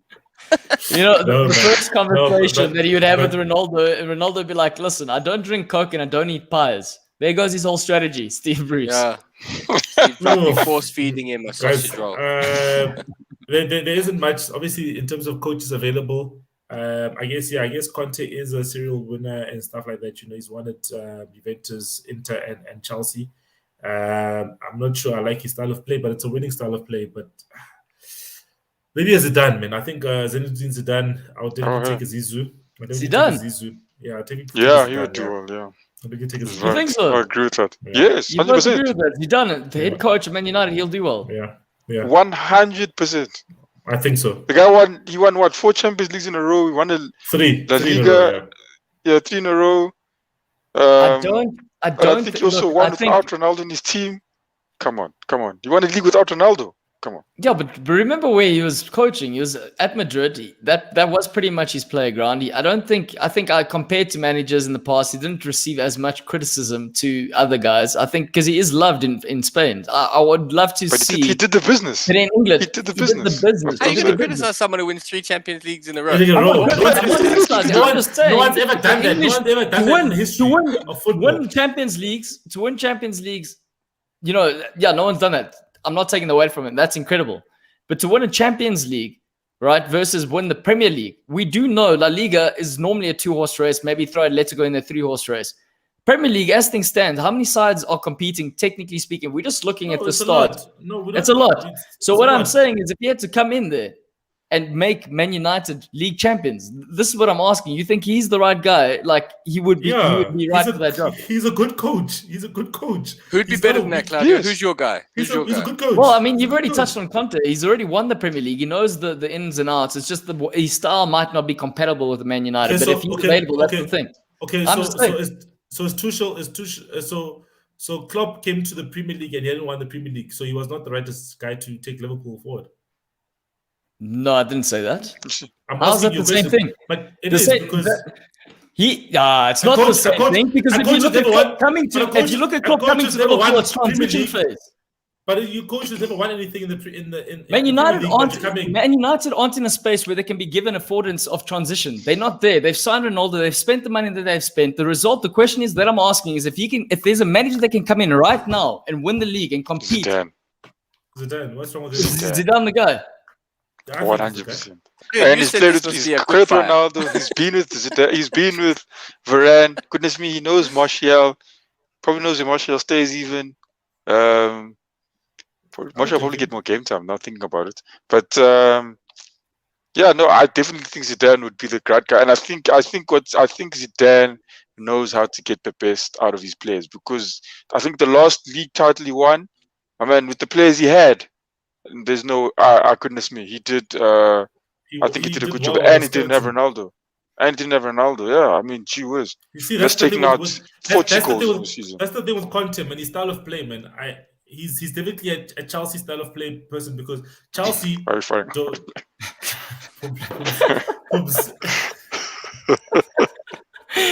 You know,
No,
the
man.
first conversation
but-
that he would have with
but-
Ronaldo, and Ronaldo would be like, listen, I don't drink Coke and I don't eat pies. There goes his whole strategy, Steve Bruce.
Yeah. He'd probably
No.
force feeding him a
Guys,
sausage roll.
there isn't much, obviously, in terms of coaches available. I guess Conte is a serial winner and stuff like that. You know, he's won at Juventus, Inter, and Chelsea. I'm not sure I like his style of play, but it's a winning style of play. But maybe as Zidane, man. I think Zinedine Zidane, I would definitely take a Zizou.
Zidane?
Yeah, I'll take him.
Yeah, he would do well, yeah.
I think he'd take a
You
Zidane.
think so?
I agree with that.
Yeah.
Yes,
You both agree
100%.
with that? Zidane, the head coach of Man United, he'll do well.
Yeah,
100%.
I think so.
The guy won what, 4 Champions Leagues in a row. He won a
Three
La
in a
Liga.
row, yeah.
3 in a row.
I don't
And I think he also
look,
won
I think-
without Ronaldo in his team. Come on. You won a league without Ronaldo. Come on.
Yeah, but remember where he was coaching? He was at Madrid. That was pretty much his playground. I think compared to managers in the past, he didn't receive as much criticism to other guys. I think because he is loved in Spain. I would love to
But
see.
he did the business.
But in England,
He did the business.
How are you
He
going
did
to
the business.
criticize someone who wins 3 Champions Leagues in a row?
I think in a row.
I'm not criticizing, I'm just saying,
No one's ever done that. No
English-
one's ever done
to
that
win-
in the history
to win-
of football.
To win Champions Leagues, you know, yeah, no one's done that. I'm not taking away from it. That's incredible. But to win a Champions League, right, versus win the Premier League, we do know La Liga is normally a 2-horse race. Maybe throw Atletico in a 3-horse race. Premier League, as things stand, how many sides are competing, technically speaking? We're just looking at the
it's a
start.
lot. No,
It's a lot. So
it's
what
a
I'm
lot.
saying is if he had to come in there and make Man United league champions, this is what I'm asking. You think he's the right guy? Like he would be right for that job.
He's a good coach. He's a good coach.
Who'd be
He's
better
not-
than that, Claudio?
Yes.
Who's your guy?
He's
Who's your
a
guy?
good coach.
Well, I mean,
He's a
you've
good
already
coach.
touched on Conte. He's already won the Premier League. He knows the ins and outs. It's just his style might not be compatible with the Man United.
Okay,
but
so-
if he's
okay,
available, that's
okay.
the thing.
Okay,
I'm
so
just
is Tuchel so Klopp came to the Premier League and he hadn't won the Premier League, so he was not the rightest guy to take Liverpool forward.
No, I didn't say that.
I'm
How's
asking
that
you
the
a
same
question,
thing?
But it
The
is
same-
because
it's
A
not the
coach-
same
a coach-
thing because
a
if you
coach
look
has
at
never
Klopp
won-
coming to,
but a
if you
coach-
look at
a
Klopp
coach
coming
has
to
never
Liverpool,
won
it's
Premier
transition
League.
phase.
but your coach has never won anything in the
Man
Premier
United
League, but
aren't
you're coming-
Man United aren't in a space where they can be given affordance of transition. They're not there. They've signed Ronaldo. They've spent the money that they've spent. The result, the question is that I'm asking is if there's a manager that can come in right now and win the league and compete.
Zidane.
What's wrong with
Is
this?
Zidane the guy?
I think
100%.
Dude,
And
you
he's
said
played
this
with
must
he's
be a
played with
quick fire.
Ronaldo. He's been with Zidane. He's been with Varane. Goodness me, he knows Martial. Probably knows if Martial stays even. Martial probably get more game time. Now thinking about it, but yeah, no, I definitely think Zidane would be the great guy, and I think Zidane knows how to get the best out of his players because I think the last league title he won, I mean, with the players he had, There's no. Goodness me, he did. I think he did a good job,
well
and
on
he didn't have
Spurs.
Ronaldo. Yeah, I mean, gee whiz.
You see,
That's taking out 40 goals in the
with
season.
that's the thing with Conte and his style of play, man. He's definitely a Chelsea style of play person because Chelsea
Very funny.
don't.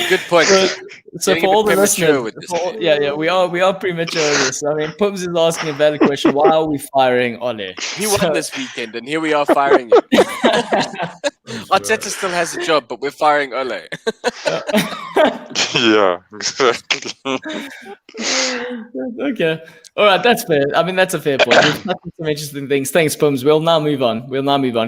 Good point.
So
Getting
for
a
all
bit
the
premature
listeners,
with this.
we are premature with this. I mean, Pubs is asking a valid question. Why are we firing Ole?
He won this weekend, and here we are firing him. Arteta still has a job, but we're firing Ole.
Yeah, exactly.
Okay. All right, that's fair. I mean, that's a fair point. We've touched on some interesting things. Thanks, Pums. We'll now move on.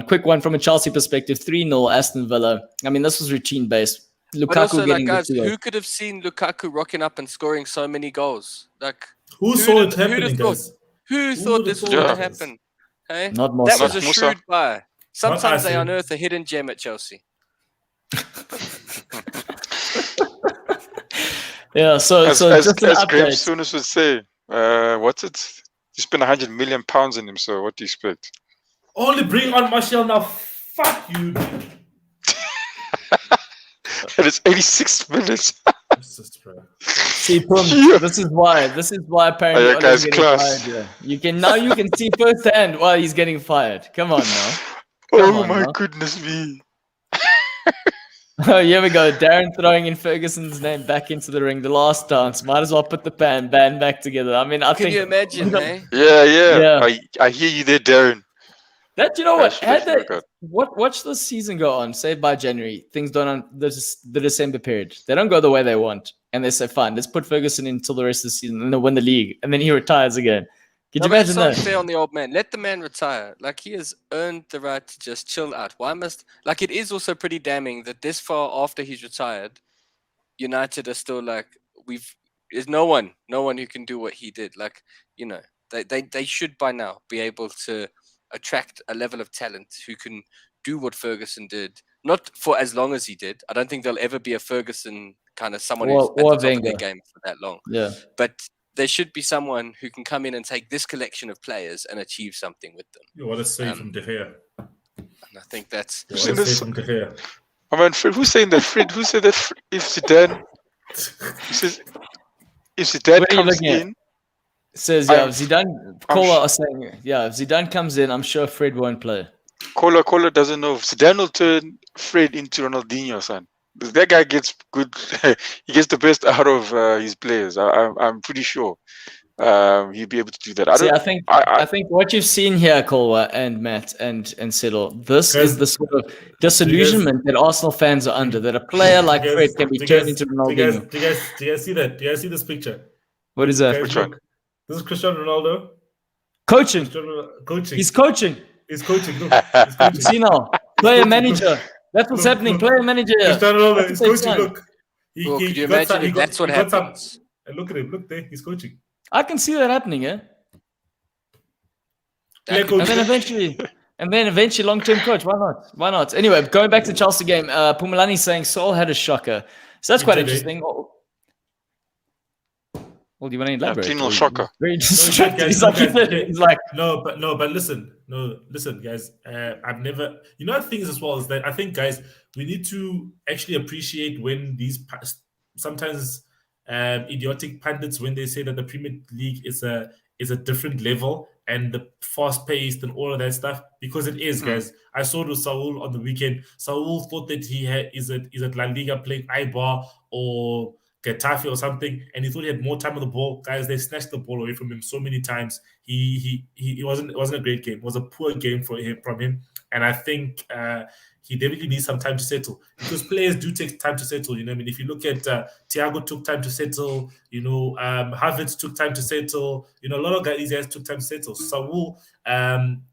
Quick one from a Chelsea perspective. 3-0 Aston Villa. I mean, this was routine-based.
But
Lukaku
also, like,
getting
guys,
the 2-0.
who could have seen Lukaku rocking up and scoring so many goals? Like,
Who saw it happening, guys?
Who thought this was going to happen? Hey?
Not more
That
so.
was a
Musa.
shrewd buy. Sometimes they
Aston.
unearth a hidden gem at Chelsea.
Yeah, so
As
just an
Graham
update.
Souness would say, what's it? You spend £100 million on him, so what do you expect?
Only bring on Martial now. Fuck you, dude.
And it's 86 minutes.
Jesus, bro.
See, Pums,
Yeah.
this is why apparently
Oh, yeah,
Ole's
guys,
getting
class.
fired. Yeah. You can see firsthand why he's getting fired. Come on now.
Oh
on,
my
man.
goodness me.
Oh, here we go. Darren throwing in Ferguson's name back into the ring. The last dance. Might as well put the band back together. I mean, I
Can
think
you imagine, hey?
Yeah.
Yeah.
I hear you there, Darren.
that you know what?
That should
Had
work
they,
out.
watch the season go on. Say by January, things don't on the December period. They don't go the way they want, and they say, "Fine, let's put Ferguson in until the rest of the season, and they'll win the league." And then he retires again. Could
No,
you
but it's
imagine
not
that?
fair on the old man. Let the man retire. Like, he has earned the right to just chill out. Why must... Like, it is also pretty damning that this far after he's retired, United are still like, there's no one who can do what he did. Like, you know, they should by now be able to attract a level of talent who can do what Ferguson did. Not for as long as he did. I don't think there'll ever be a Ferguson kind of someone who's at the
Or
top of their
Wenger.
game for that long.
Yeah.
But there should be someone who can come in and take this collection of players and achieve something with them.
You want to say from De Gea?
And I think that's...
You want to say from De Gea?
I mean, Fred, who's saying that? Fred, who said that if Zidane, he says, if Zidane
What are you
comes
looking at?
in,
Says
I'm-
Zidane.
I'm
Kola
sh-
are saying, if Zidane comes in, I'm sure Fred won't play.
Kola doesn't know. Zidane will turn Fred into Ronaldinho, son. That guy gets good. He gets the best out of his players. I'm pretty sure he'd be able to do that.
I think what you've seen here, Kolwa and Matt and Siddle, this
Guys,
is the sort of disillusionment that Arsenal fans are under. That a player like Fred can be turned into Ronaldinho.
Do you guys see that? Do you guys see this picture?
What is that?
Guys,
Which
look.
one?
This is Cristiano Ronaldo.
Coaching.
Coaching.
He's coaching.
He's coaching. Look, he's coaching.
See now, player
coaching,
manager. That's what's
Look,
happening.
look.
Player manager.
Cristiano Ronaldo.
That's
He's
what
coaching.
it's
Look.
Well, could you imagine if that's what happens?
And look at him. Look there. He's coaching.
I can see that happening, eh?
Player
That could-
coaching.
And then eventually long-term coach. Why not? Why not? Anyway, going back to the Chelsea game, Pumalani saying Saul had a shocker. So that's
He
quite
did, eh?
interesting. Well, do you want to elaborate?
3-0 shocker.
Very
guys,
distracted. He's
no,
like,
guys,
he's like,
but listen, guys. I've never. You know, the thing is as well is that I think, guys, we need to actually appreciate when these sometimes idiotic pundits, when they say that the Premier League is a different level and the fast paced and all of that stuff, because it is, guys. I saw it with Saul on the weekend. Saul thought that he is at La Liga playing Eibar or Getafe or something, and he thought he had more time on the ball. Guys, they snatched the ball away from him so many times. It wasn't a great game. It was a poor game from him. And I think he definitely needs some time to settle, because players do take time to settle. You know, I mean, if you look at Thiago took time to settle. You know, Havertz took time to settle. You know, a lot of these guys took time to settle. Saul,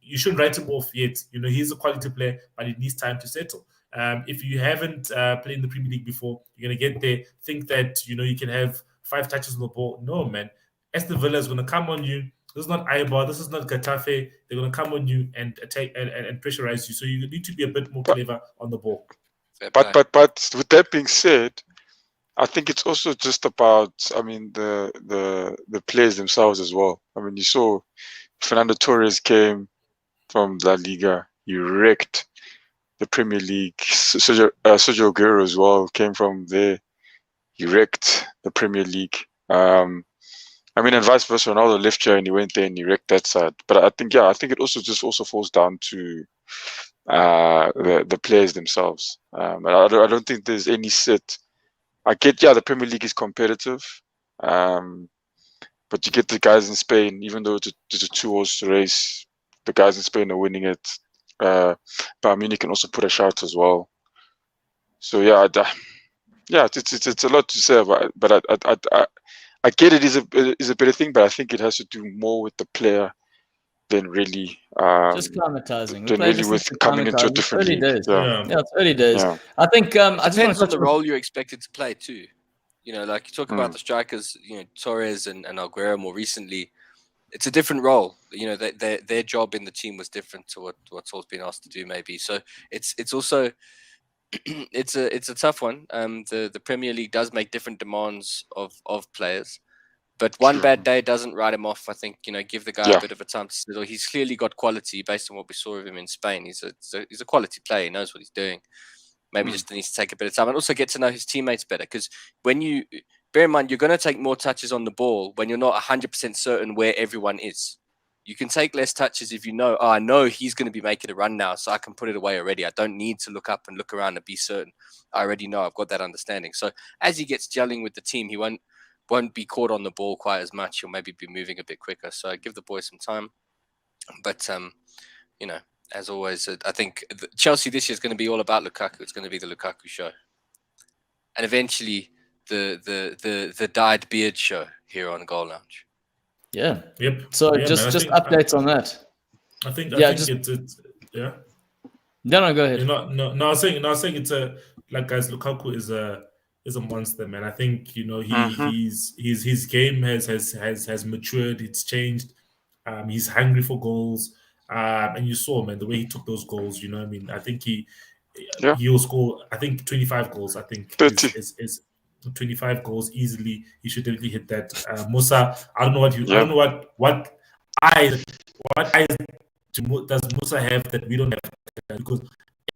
you shouldn't write him off yet. You know, he's a quality player, but he needs time to settle. If you haven't played in the Premier League before, you're going to get there, think that, you know, you can have 5 touches on the ball. No, man. Aston Villa is going to come on you. This is not Eibar. This is not Getafe. They're going to come on you and attack and pressurize you. So you need to be a bit more clever on the ball.
But with that being said, I think it's also just about, I mean, the players themselves as well. I mean, you saw Fernando Torres came, from La Liga. He wrecked the Premier League. Sergio Aguero as well came from there. He wrecked the Premier League. And vice versa. Ronaldo left here and he went there and he wrecked that side. But I think it also falls down to the players themselves. I don't think there's any set. I get, the Premier League is competitive, but you get the guys in Spain, even though it's a 2-horse race, the guys in Spain are winning it. Bayern Munich can also put a shout as well. So it's a lot to say about it, but I get it is a better thing, but I think it has to do more with the player than really
just climatizing.
Than really with coming into a different
early
league.
days. Yeah, it's early days.
Yeah.
I think I just want
Depends
to
on the role you're expected to play too. Like you talk about the strikers, Torres and Aguero more recently. It's a different role. Their job in the team was different to what Saul's been asked to do, maybe. So it's also it's a tough one. The Premier League does make different demands of players, but one bad day doesn't write him off. I think give the guy a bit of a time to settle. He's clearly got quality based on what we saw of him in Spain. He's a quality player. He knows what he's doing. Maybe just needs to take a bit of time and also get to know his teammates better. Because when you bear in mind, you're going to take more touches on the ball when you're not 100% certain where everyone is. You can take less touches if I know he's going to be making a run now, so I can put it away already. I don't need to look up and look around and be certain. I already know. I've got that understanding. So as he gets gelling with the team, he won't be caught on the ball quite as much. He'll maybe be moving a bit quicker. So give the boy some time. But as always, I think Chelsea this year is going to be all about Lukaku. It's going to be the Lukaku show, and eventually the dyed beard show here on Goal Lounge.
Yeah.
Yep.
So
Yeah,
just updates on that.
I think it's yeah.
No, go ahead.
No, I was saying it's guys, Lukaku is a monster, man. I think his game has matured. It's changed. He's hungry for goals. And you saw, man, the way he took those goals. I think he'll score. I think 25 goals. I think
30.
is 25 goals easily. He should definitely hit that. Musa, I don't know what eyes does Musa have that we don't have, because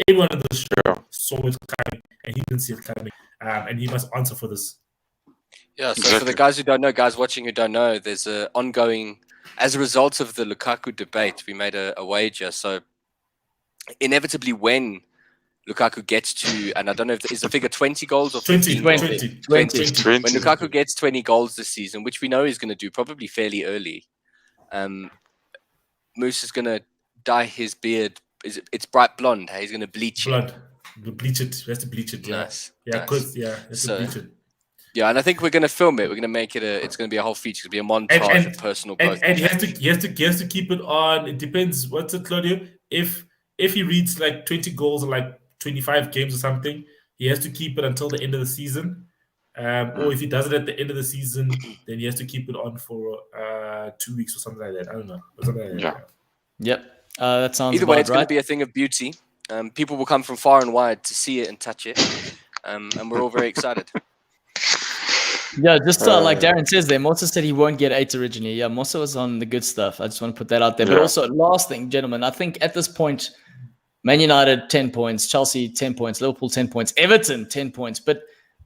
everyone in the show saw it coming and he didn't see it coming, and he must answer for this.
Yeah. So for the guys watching who don't know, there's a ongoing. As a result of the Lukaku debate, we made a wager. So inevitably, when Lukaku gets to, and I don't know if is the figure 20 goals or
20.
When Lukaku gets 20 goals this season, which we know he's going to do probably fairly early, Moose is going to dye his beard. It's bright blonde? He's going to bleach it.
Bleach it. He has to bleach it.
Nice.
Yeah, because he has to bleach it.
Yeah, and I think we're going to film it. We're going to make it it's going to be a whole feature. It's going to be a montage of personal growth.
And he has to keep it on. It depends. What's it, Claudio? If he reads like 20 goals or like 25 games or something, he has to keep it until the end of the season. Or if he does it at the end of the season, then he has to keep it on for 2 weeks or something like that. I don't know.
Yep. That sounds
either way, it's
right.
going to be a thing of beauty. People will come from far and wide to see it and touch it. And we're all very excited.
Yeah, just like Darren says there, Mosa said he won't get 8 originally. Yeah, Mosa was on the good stuff. I just want to put that out there. But also, last thing, gentlemen, I think at this point, Man United, 10 points, Chelsea, 10 points, Liverpool, 10 points, Everton, 10 points. But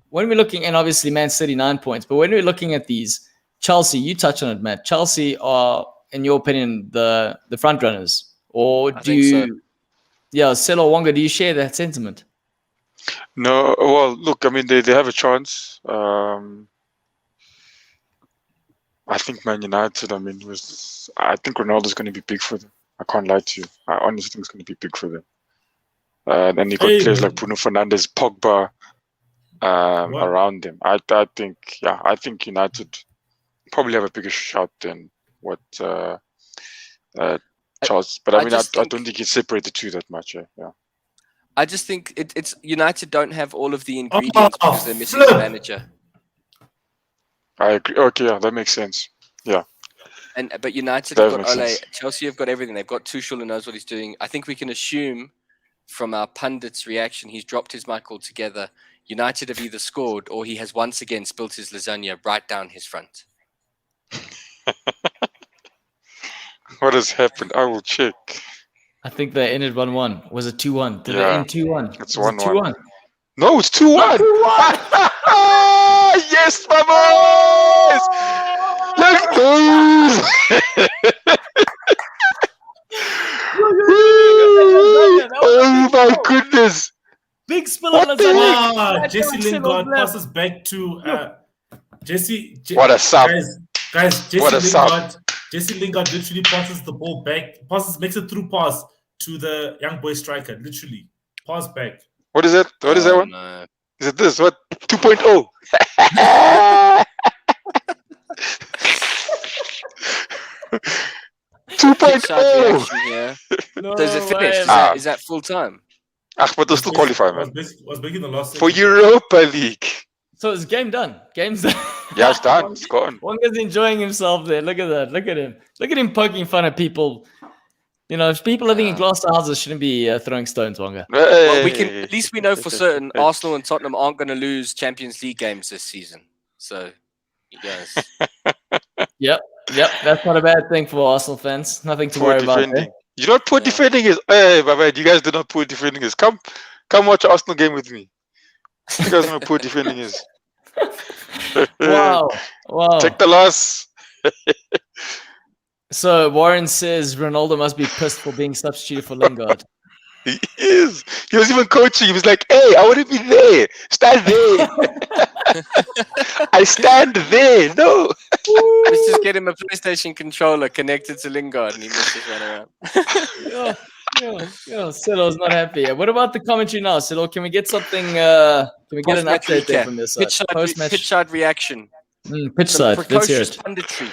when we're looking, and obviously Man City, 9 points, but when we're looking at these, Chelsea, you touch on it, Matt. Chelsea are, in your opinion, the front runners. Or do you, Selo Wonga, do you share that sentiment?
No, well, look, I mean, they have a chance. I think Man United, I think Ronaldo's going to be big for them. I can't lie to you. I honestly think it's going to be big for them. And you got players like Bruno Fernandes, Pogba around them. I think United probably have a bigger shot than what Charles. But I don't think you separate the two that much. Yeah.
I just think it's United don't have all of the ingredients because they're missing the manager.
I agree. Okay, yeah, that makes sense. Yeah.
But United have got Ole. Chelsea have got everything. They've got Tuchel who knows what he's doing. I think we can assume from our pundit's reaction, he's dropped his mic altogether. United have either scored or he has once again spilt his lasagna right down his front.
What has happened? I will check.
I think they ended 1-1. Was it 2-1? Did they
Yeah.
end 2-1?
It's
Was it
1-1.
2-1?
No, it's 2-1.
2-1.
Yes, my boys. Let's go. Oh my goodness.
Big spill
What
on
the
lasagna.
Ah, Jesse Lingard passes back to Jesse.
What a sub.
Guys,
What a sub.
Jesse Lingard literally passes the ball back, makes a through pass to the young boy striker. Literally, pass back.
What is it? What is that one?
No.
Is it this? What? 2.0.
Yeah.
No
So is it finished?
way.
Is that full time?
But they'll still qualify, man.
Was making the last
For
second.
Europa League.
So it's game done. Game's done.
Yeah, it's done. It's gone.
Wonga's enjoying himself there. Look at that. Look at him. Look at him poking fun at people. You know, if people living in glass houses shouldn't be throwing stones, Wonga.
Well, we can at least we know for certain Arsenal and Tottenham aren't going to lose Champions League games this season. So, you guys.
Yep. That's not a bad thing for Arsenal fans. Nothing to worry about. There.
You know what poor defending is? Hey, my man, you guys do not poor defending is. Come watch Arsenal game with me. You guys know what poor defending is.
Wow.
Take the loss.
So Warren says Ronaldo must be pissed for being substituted for Lingard.
He is. He was even coaching. He was like, hey, I want to be there. Stand there. I stand there. No.
Let's just get him a PlayStation controller connected to Lingard and he must just run around.
Silo's not happy. What about the commentary now, Silo? Can we get something? Can we get an update there from this side?
Pitch side reaction.
Pitch side. Let's hear
Precocious
it.
punditry.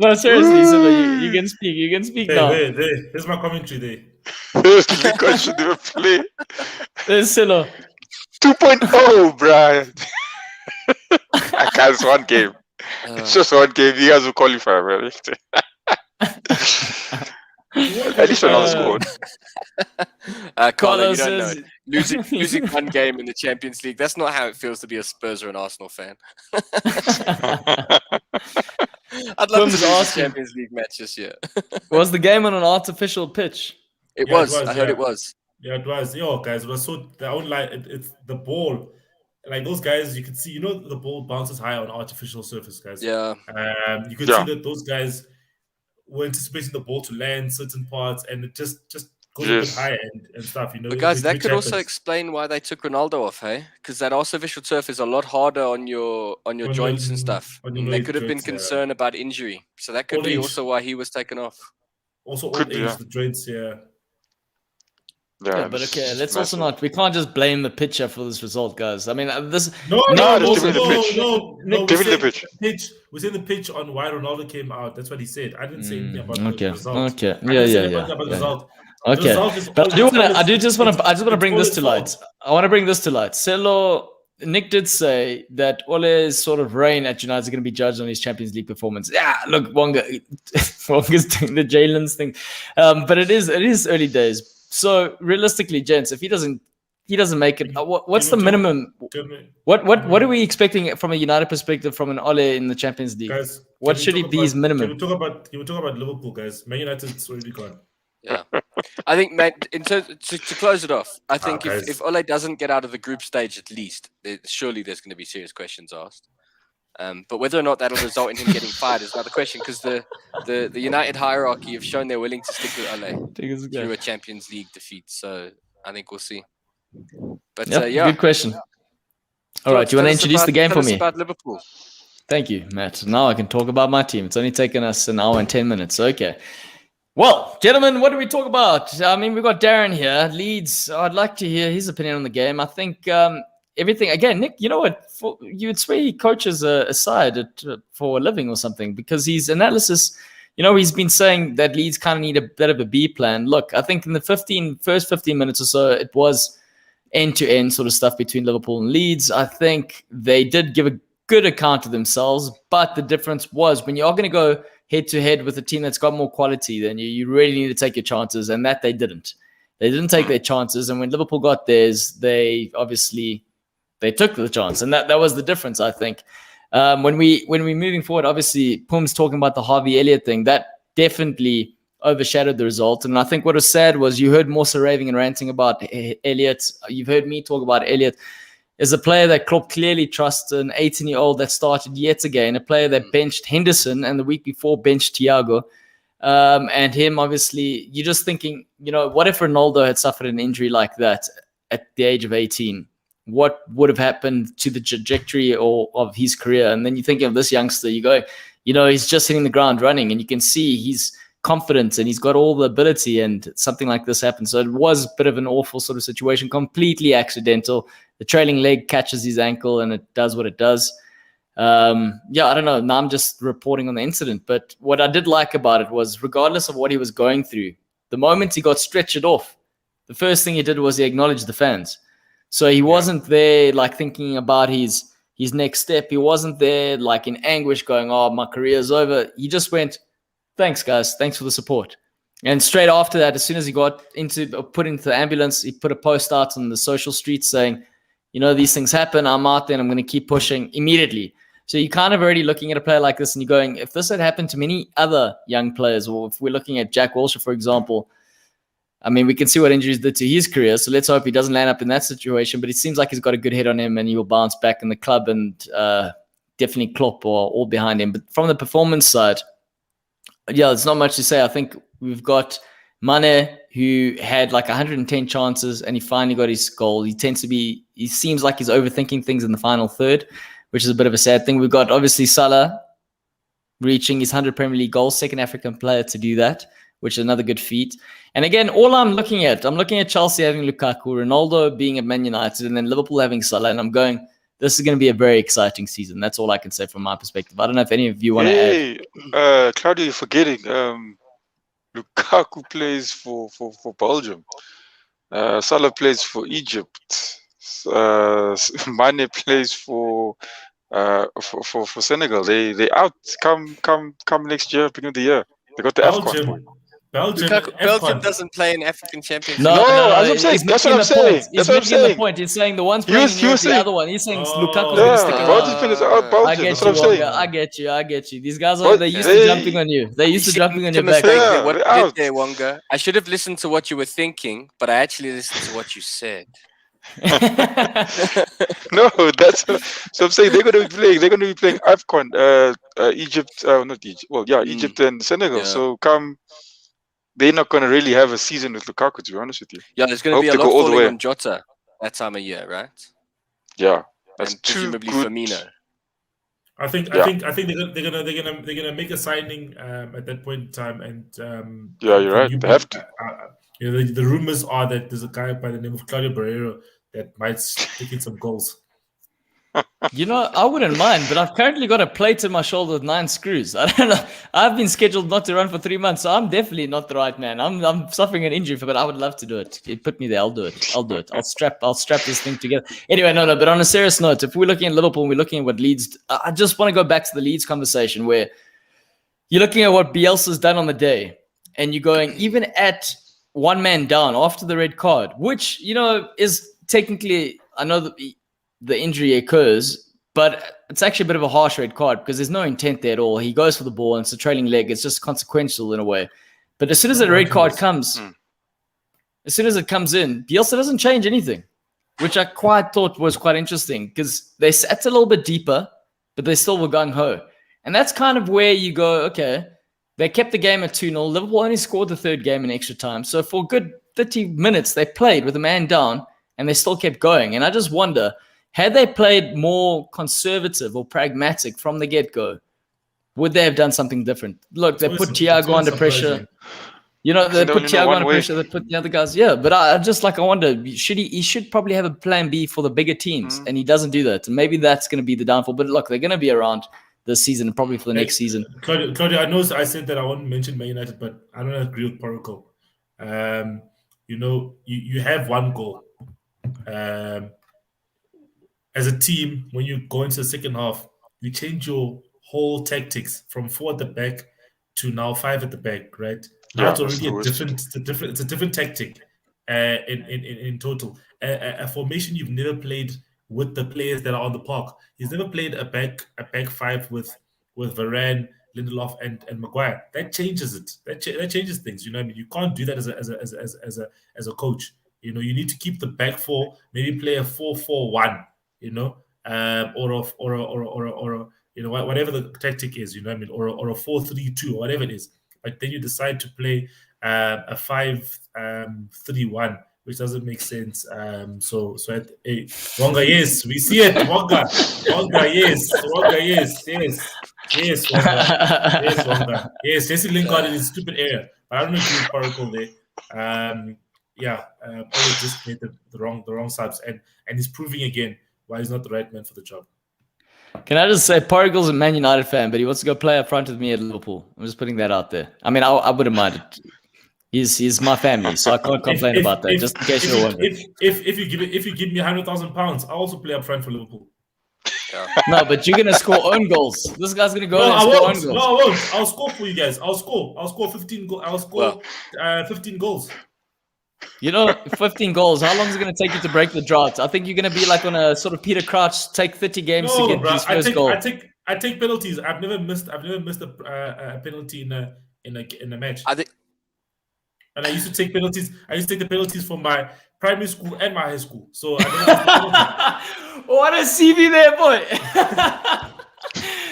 No, seriously, Silo, you can speak. You can speak now.
There. Here's my commentary there.
Lingard should never play.
There's Silo.
2.0, Brian. I can't. It's one game. It's just one game. You guys will qualify, man. At least Ronaldo scored.
Carlo, you don't
says-
know. Losing one game in the Champions League, that's not how it feels to be a Spurs or an Arsenal fan. I'd love to
Tim's
lose a
asking-
Champions League match this year.
Was the game on an artificial pitch?
It
Yeah, it
was.
was,
I heard
yeah.
it was.
Yeah, it was. Yo, guys, it was so the only it's the ball. Like those guys, you can see, you know, the ball bounces high on artificial surface, guys.
Yeah.
You could see that those guys were anticipating the ball to land certain parts, and it just goes a bit higher and stuff. You know,
But guys, that
which
could also
happens.
explain why they took Ronaldo off, hey? Because that artificial turf is a lot harder on your joints and stuff.
on your
And they could have been
joints, yeah.
concerned about injury. So that could
Old
be
age.
also why he was taken off.
Also
Could
old
be,
age,
yeah.
the joints, yeah.
Yeah, but okay, let's also not. We can't just blame the pitcher for this result, guys. I mean, this.
No,
just give it the pitch. Give it the pitch.
We said the pitch on why Ronaldo came out. That's what he said. I didn't say anything about
Okay.
the result.
Okay.
I didn't say
Yeah.
anything about the result. The
Okay.
result is
But I
always-
just want to bring
it's
this to
always
light. I want to bring this to light. Nick did say that Ole's sort of reign at United is going to be judged on his Champions League performance. Yeah, look, Wonga's doing the Jalen's thing, but it is early days. So realistically, gents, if he doesn't make it, what's the minimum? What are we expecting from a United perspective from an Ole in the Champions League?
Guys,
What
can we
should
talk
he be his
about-
minimum?
Can we talk about Liverpool, guys? Man United's already gone.
Yeah. I think, mate, in terms to close it off, I think
guys.
if Ole doesn't get out of the group stage at least, surely there's going to be serious questions asked. But whether or not that'll result in him getting fired is another question, because the United hierarchy have shown they're willing to stick with Ole through a Champions League defeat. So I think we'll see. But yeah,
good question. All right, do you want to introduce the game for me?
About Liverpool.
Thank you, Matt. Now I can talk about my team. It's only taken us an hour and 10 minutes. Okay. Well, gentlemen, what do we talk about? I mean, we've got Darren here. Leeds, I'd like to hear his opinion on the game. I think everything, again, Nick, you know what? You'd swear he coaches a side for a living or something, because his analysis, you know, he's been saying that Leeds kind of need a bit of a B plan. Look, I think in the first 15 minutes or so, it was end-to-end sort of stuff between Liverpool and Leeds. I think they did give a good account of themselves, but the difference was when you are going to go head-to-head with a team that's got more quality, then you really need to take your chances, and that they didn't. They didn't take their chances, and when Liverpool got theirs, they took the chance, and that was the difference, I think. When we're moving forward, obviously, Pum's talking about the Harvey Elliott thing. That definitely overshadowed the result. And I think what was sad was you heard Morsa raving and ranting about Elliott. You've heard me talk about Elliott. Is a player that Klopp clearly trusts, an 18-year-old that started yet again, a player that benched Henderson and the week before benched Thiago. And him, obviously, you're just thinking, what if Ronaldo had suffered an injury like that at the age of 18? What would have happened to the trajectory of his career? And then you're thinking of this youngster, you go, he's just hitting the ground running, and you can see he's confident and he's got all the ability, and something like this happened. So it was a bit of an awful sort of situation, completely accidental. The trailing leg catches his ankle and it does what it does. I don't know. Now I'm just reporting on the incident. But what I did like about it was, regardless of what he was going through, the moment he got stretchered off, the first thing he did was he acknowledged the fans. So he wasn't there like thinking about his next step. He wasn't there like in anguish going, oh, my career's over. He just went, thanks, guys. Thanks for the support. And straight after that, as soon as he got put into the ambulance, he put a post out on the social streets saying, these things happen. I'm out there and I'm going to keep pushing immediately. So you're kind of already looking at a player like this and you're going, if this had happened to many other young players, or if we're looking at Jack Wilshere, for example, I mean, we can see what injuries did to his career. So let's hope he doesn't land up in that situation. But it seems like he's got a good head on him and he will bounce back in the club, and definitely Klopp are all behind him. But from the performance side, there's not much to say. I think we've got Mane, who had like 110 chances and he finally got his goal. He seems like he's overthinking things in the final third, which is a bit of a sad thing. We've got obviously Salah reaching his 100 Premier League goals, second African player to do that, which is another good feat. And again, all I'm looking at Chelsea having Lukaku, Ronaldo being at Man United, and then Liverpool having Salah. And I'm going, this is going to be a very exciting season. That's all I can say from my perspective. I don't know if any of you want to
add. Claudio, you're forgetting. Lukaku plays for Belgium. Salah plays for Egypt. Mane plays for Senegal. They out come next year, beginning of the year. They got the AFCON.
Belgium doesn't play in African Championship.
No, that's what I'm saying. That's what I'm saying.
The point. He's saying the one's playing the other one. He's saying Lukaku's going to stick around.
Belgium's out Belgium. That's what I'm saying.
I get you. These guys they used to jumping on you. They used to jumping on your back.
What you did there, Wonga? I should have listened to what you were thinking, but I actually listened to what you said.
No, that's so I'm saying they're going to be playing AFCON, Egypt, not Egypt. Well, yeah, Egypt and Senegal. Yeah. So they're not going to really have a season with Lukaku, to be honest with you.
Yeah, there's going to be a lot falling on Jota that time of year, right?
Yeah, that's
and presumably Firmino.
I think they're gonna make a signing at that point in time, and
you're right. They have to.
The rumors are that there's a guy by the name of Claudio Barreiro that might stick in some goals.
I wouldn't mind, but I've currently got a plate in my shoulder with 9 screws. I don't know. I've been scheduled not to run for 3 months, so I'm definitely not the right man. I'm suffering an injury, but I would love to do it. It put me there. I'll do it. I'll strap this thing together. Anyway, no. But on a serious note, if we're looking at Liverpool and we're looking at what Leeds, I just want to go back to the Leeds conversation where you're looking at what Bielsa's done on the day, and you're going even at one man down after the red card, which is technically, I know that the injury occurs, but it's actually a bit of a harsh red card because there's no intent there at all. He goes for the ball and it's a trailing leg. It's just consequential in a way. But as soon as the red card comes, as soon as it comes in, Bielsa doesn't change anything, which I quite thought was quite interesting because they sat a little bit deeper, but they still were gung-ho. And that's kind of where you go, okay, they kept the game at 2-0. Liverpool only scored the third game in extra time. So for a good 30 minutes, they played with a man down and they still kept going. And I just wonder, had they played more conservative or pragmatic from the get-go, would they have done something different? Look, they put Thiago under pressure. They put Thiago under pressure. They put the other guys. Yeah, but I wonder, he should probably have a plan B for the bigger teams, and he doesn't do that. And maybe that's going to be the downfall. But look, they're going to be around this season and probably for the next season.
Claudia, I know I said that I won't mention Man United, but I don't agree with Protocol. You have one goal. As a team, when you go into the second half, you change your whole tactics from 4 at the back to now 5 at the back, right? Now it's already it's a different tactic in total. A formation you've never played with the players that are on the park. He's never played a back five with Varane, Lindelof, and Maguire. That changes it. That changes things. You know what I mean? You can't do that as a coach. You know, you need to keep the back four. Maybe play a 4-4-1. You know, or you know, whatever the tactic is. You know what I mean? Or a 4-3-2 or whatever it is. But then you decide to play a 5-3-1. Which doesn't make sense. So at Wonga, yes, we see it. Wonga, yes, Wonga, yes, Wonga, yes. Jesse Lingard in his stupid area. But I don't know if he was particle there. Always just made the wrong subs, and he's proving again why he's not the right man for the job.
Can I just say, Portugal's a Man United fan, but he wants to go play up front with me at Liverpool. I'm just putting that out there. I mean, I wouldn't mind it. He's my family, so I can't complain about that. Just in case you're wondering.
If you give me £100,000, I'll also play up front for Liverpool.
Yeah.
No, but you're gonna score own goals. This guy's gonna go and score own goals.
No, I won't. I'll score for you guys. I'll score 15 goals. I'll score 15 goals.
You know, 15 goals. How long is it going to take you to break the drought? I think you're going to be like on a sort of Peter Crouch, take 30 games to get his first goal.
I take penalties. I've never missed a penalty in a match. And I used to take penalties. I used to take the penalties from my primary school and my high school. So I never missed a penalty.
What a CV there, boy.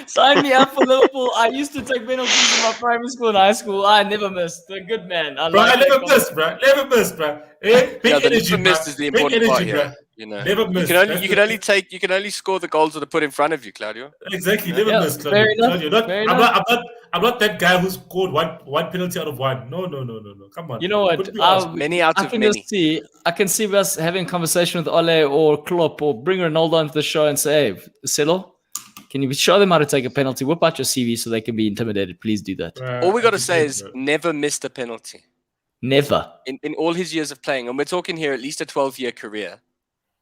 Sign me up for Liverpool. I used to take penalties in my primary school and high school. I never missed. A good man.
I never missed, bro. Never missed, bro. Big energy,
missed is the important part here. You know,
never missed.
You can only score the goals that are put in front of you, Claudio.
Exactly, never missed, Claudio. I'm not that guy who scored one penalty out of one. No. Come on.
You know what?
Many out of many.
I can see us having a conversation with Ole or Klopp or bring Ronaldo onto the show and say, hey, Celo, can you show them how to take a penalty? Whip out your CV so they can be intimidated. Please do that.
All we got to say is never missed a penalty.
Never.
In all his years of playing. And we're talking here at least a 12-year career.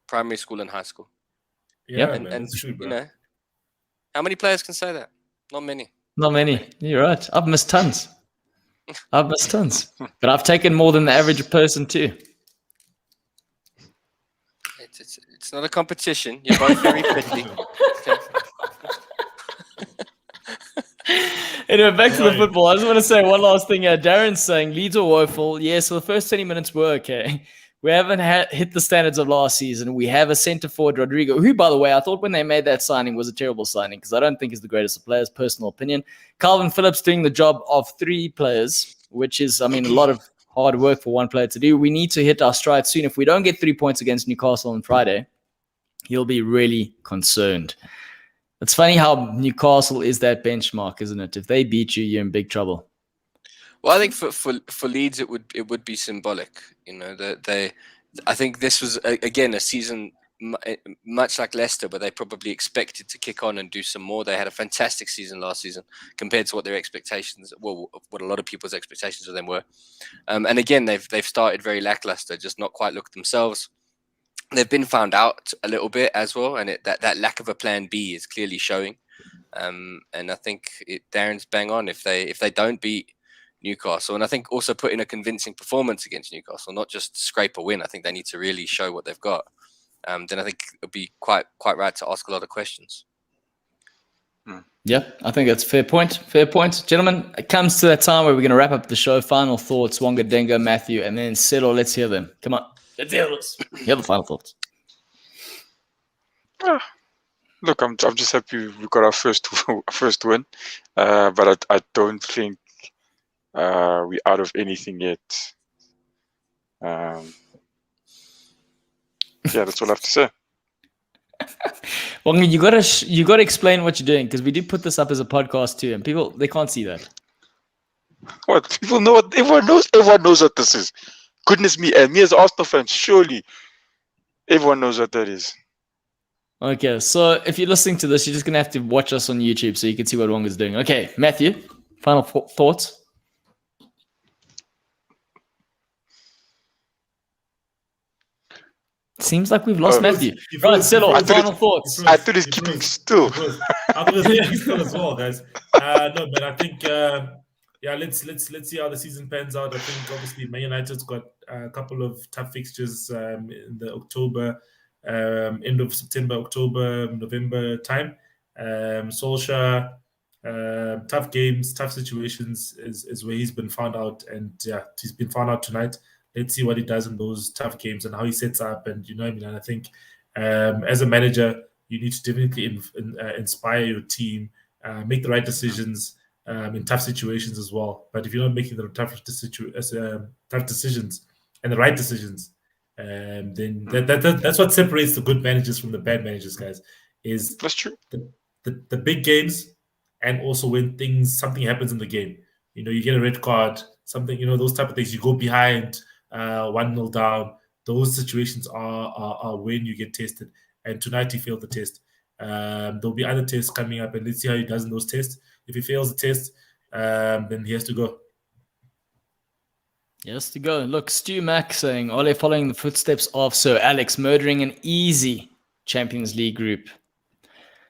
Primary school and high school.
Yeah, and that's true, bro.
You know, how many players can say that? Not many.
Not many. You're right. I've missed tons. But I've taken more than the average person too.
It's not a competition. You're both very pretty.
Anyway, back to the football. I just want to say one last thing here. Darren's saying Leeds are woeful. Yeah, so the first 20 minutes were okay. We haven't hit the standards of last season. We have a centre forward, Rodrigo, who, by the way, I thought when they made that signing was a terrible signing because I don't think he's the greatest of players, personal opinion. Calvin Phillips doing the job of 3 players, which is, I mean, a lot of hard work for one player to do. We need to hit our stride soon. If we don't get 3 points against Newcastle on Friday, he'll be really concerned. It's funny how Newcastle is that benchmark, isn't it? If they beat you, you're in big trouble.
Well, I think for Leeds, it would be symbolic. You know, I think this was again a season much like Leicester, but they probably expected to kick on and do some more. They had a fantastic season last season compared to what their expectations, well, what a lot of people's expectations of them were. And again, they've started very lackluster, just not quite looked themselves. They've been found out a little bit as well, and that lack of a plan B is clearly showing. And I think Darren's bang on if they don't beat Newcastle, and I think also put in a convincing performance against Newcastle, not just scrape a win. I think they need to really show what they've got. Then I think it'll be quite right to ask a lot of questions.
Yeah, I think that's a fair point. Fair point. Gentlemen, it comes to that time where we're going to wrap up the show. Final thoughts, Wonga, Dengo, Matthew, and then Settle. Let's hear them. Come on. Let's hear this. Hear the final thoughts.
Look, I'm just happy we got our first win, but I don't think we're out of anything yet. Yeah, that's all I have to say.
Well, you gotta explain what you're doing because we do put this up as a podcast too, and people they can't see that.
What people know? What everyone knows. Everyone knows what this is. Goodness me, and me as an Arsenal fan, surely everyone knows what that is.
Okay, so if you're listening to this, you're just gonna have to watch us on YouTube so you can see what Wonga's doing. Okay, Matthew, final thoughts. Seems like we've lost Matthew. Right, Settle, final thoughts.
I thought he's keeping still.
I thought he's still as well, guys. No, but I think, let's see how the season pans out. I think obviously Man United's got a couple of tough fixtures in the October end of September, October, November time. Solskjaer, tough games, tough situations is where he's been found out, and yeah, he's been found out tonight. Let's see what he does in those tough games and how he sets up, and you know what I mean. And I think as a manager, you need to definitely inspire your team, make the right decisions in tough situations as well. But if you're not making the tough decisions and the right decisions, then that's what separates the good managers from the bad managers, guys. Is
That's true.
The big games, and also when something happens in the game. You know, you get a red card, something, you know, those type of things. You go behind 1-0 down. Those situations are when you get tested. And tonight he failed the test. There'll be other tests coming up, and let's see how he does in those tests. If he fails the test, then he has to go.
He has to go. Look, Stu Mack saying, Ole following the footsteps of Sir Alex, murdering an easy Champions League group.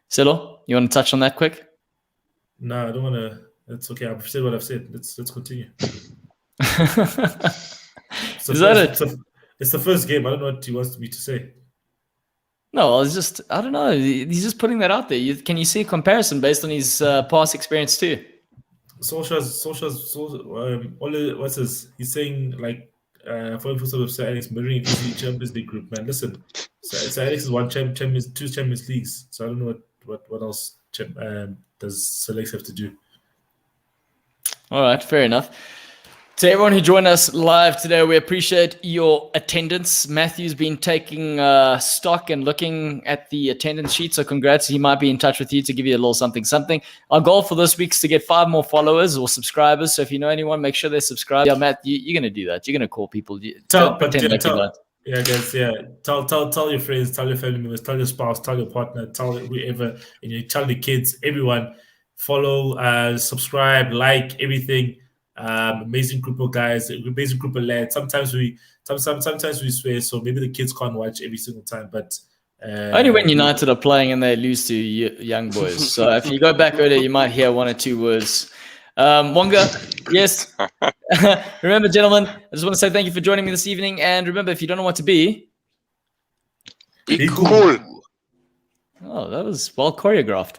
Silo, you want to touch on that quick?
No, I don't want to. It's okay. I've said what I've said. Let's continue. It's the first game. I don't know what he wants me to say.
No, I don't know. He's just putting that out there. Can you see a comparison based on his past experience too?
Solskjaer's what's this? He's saying like following footsteps of Sir Alex, murdering an easy Champions League group. Man, listen, Sir Alex has won two Champions Leagues, so I don't know what else does Sir Alex have to do.
All right, fair enough. To everyone who joined us live today, we appreciate your attendance. Matthew's been taking stock and looking at the attendance sheet, so congrats. He might be in touch with you to give you a little something. Our goal for this week is to get 5 more followers or subscribers, so if you know anyone, make sure they're subscribed. Yeah, Matt, you're going to do that. You're going to call people.
Tell your friends, tell your family members, tell your spouse, tell your partner, tell whoever, and you tell the kids, everyone, follow, subscribe, like, everything. Amazing group of guys, amazing group of lads. Sometimes we swear, so maybe the kids can't watch every single time, but
only when United are playing and they lose to young boys. So if you go back earlier, you might hear 1 or 2 words. Wonga, yes. Remember, gentlemen, I just want to say thank you for joining me this evening, and remember, if you don't know what to be
cool.
Oh, that was well choreographed.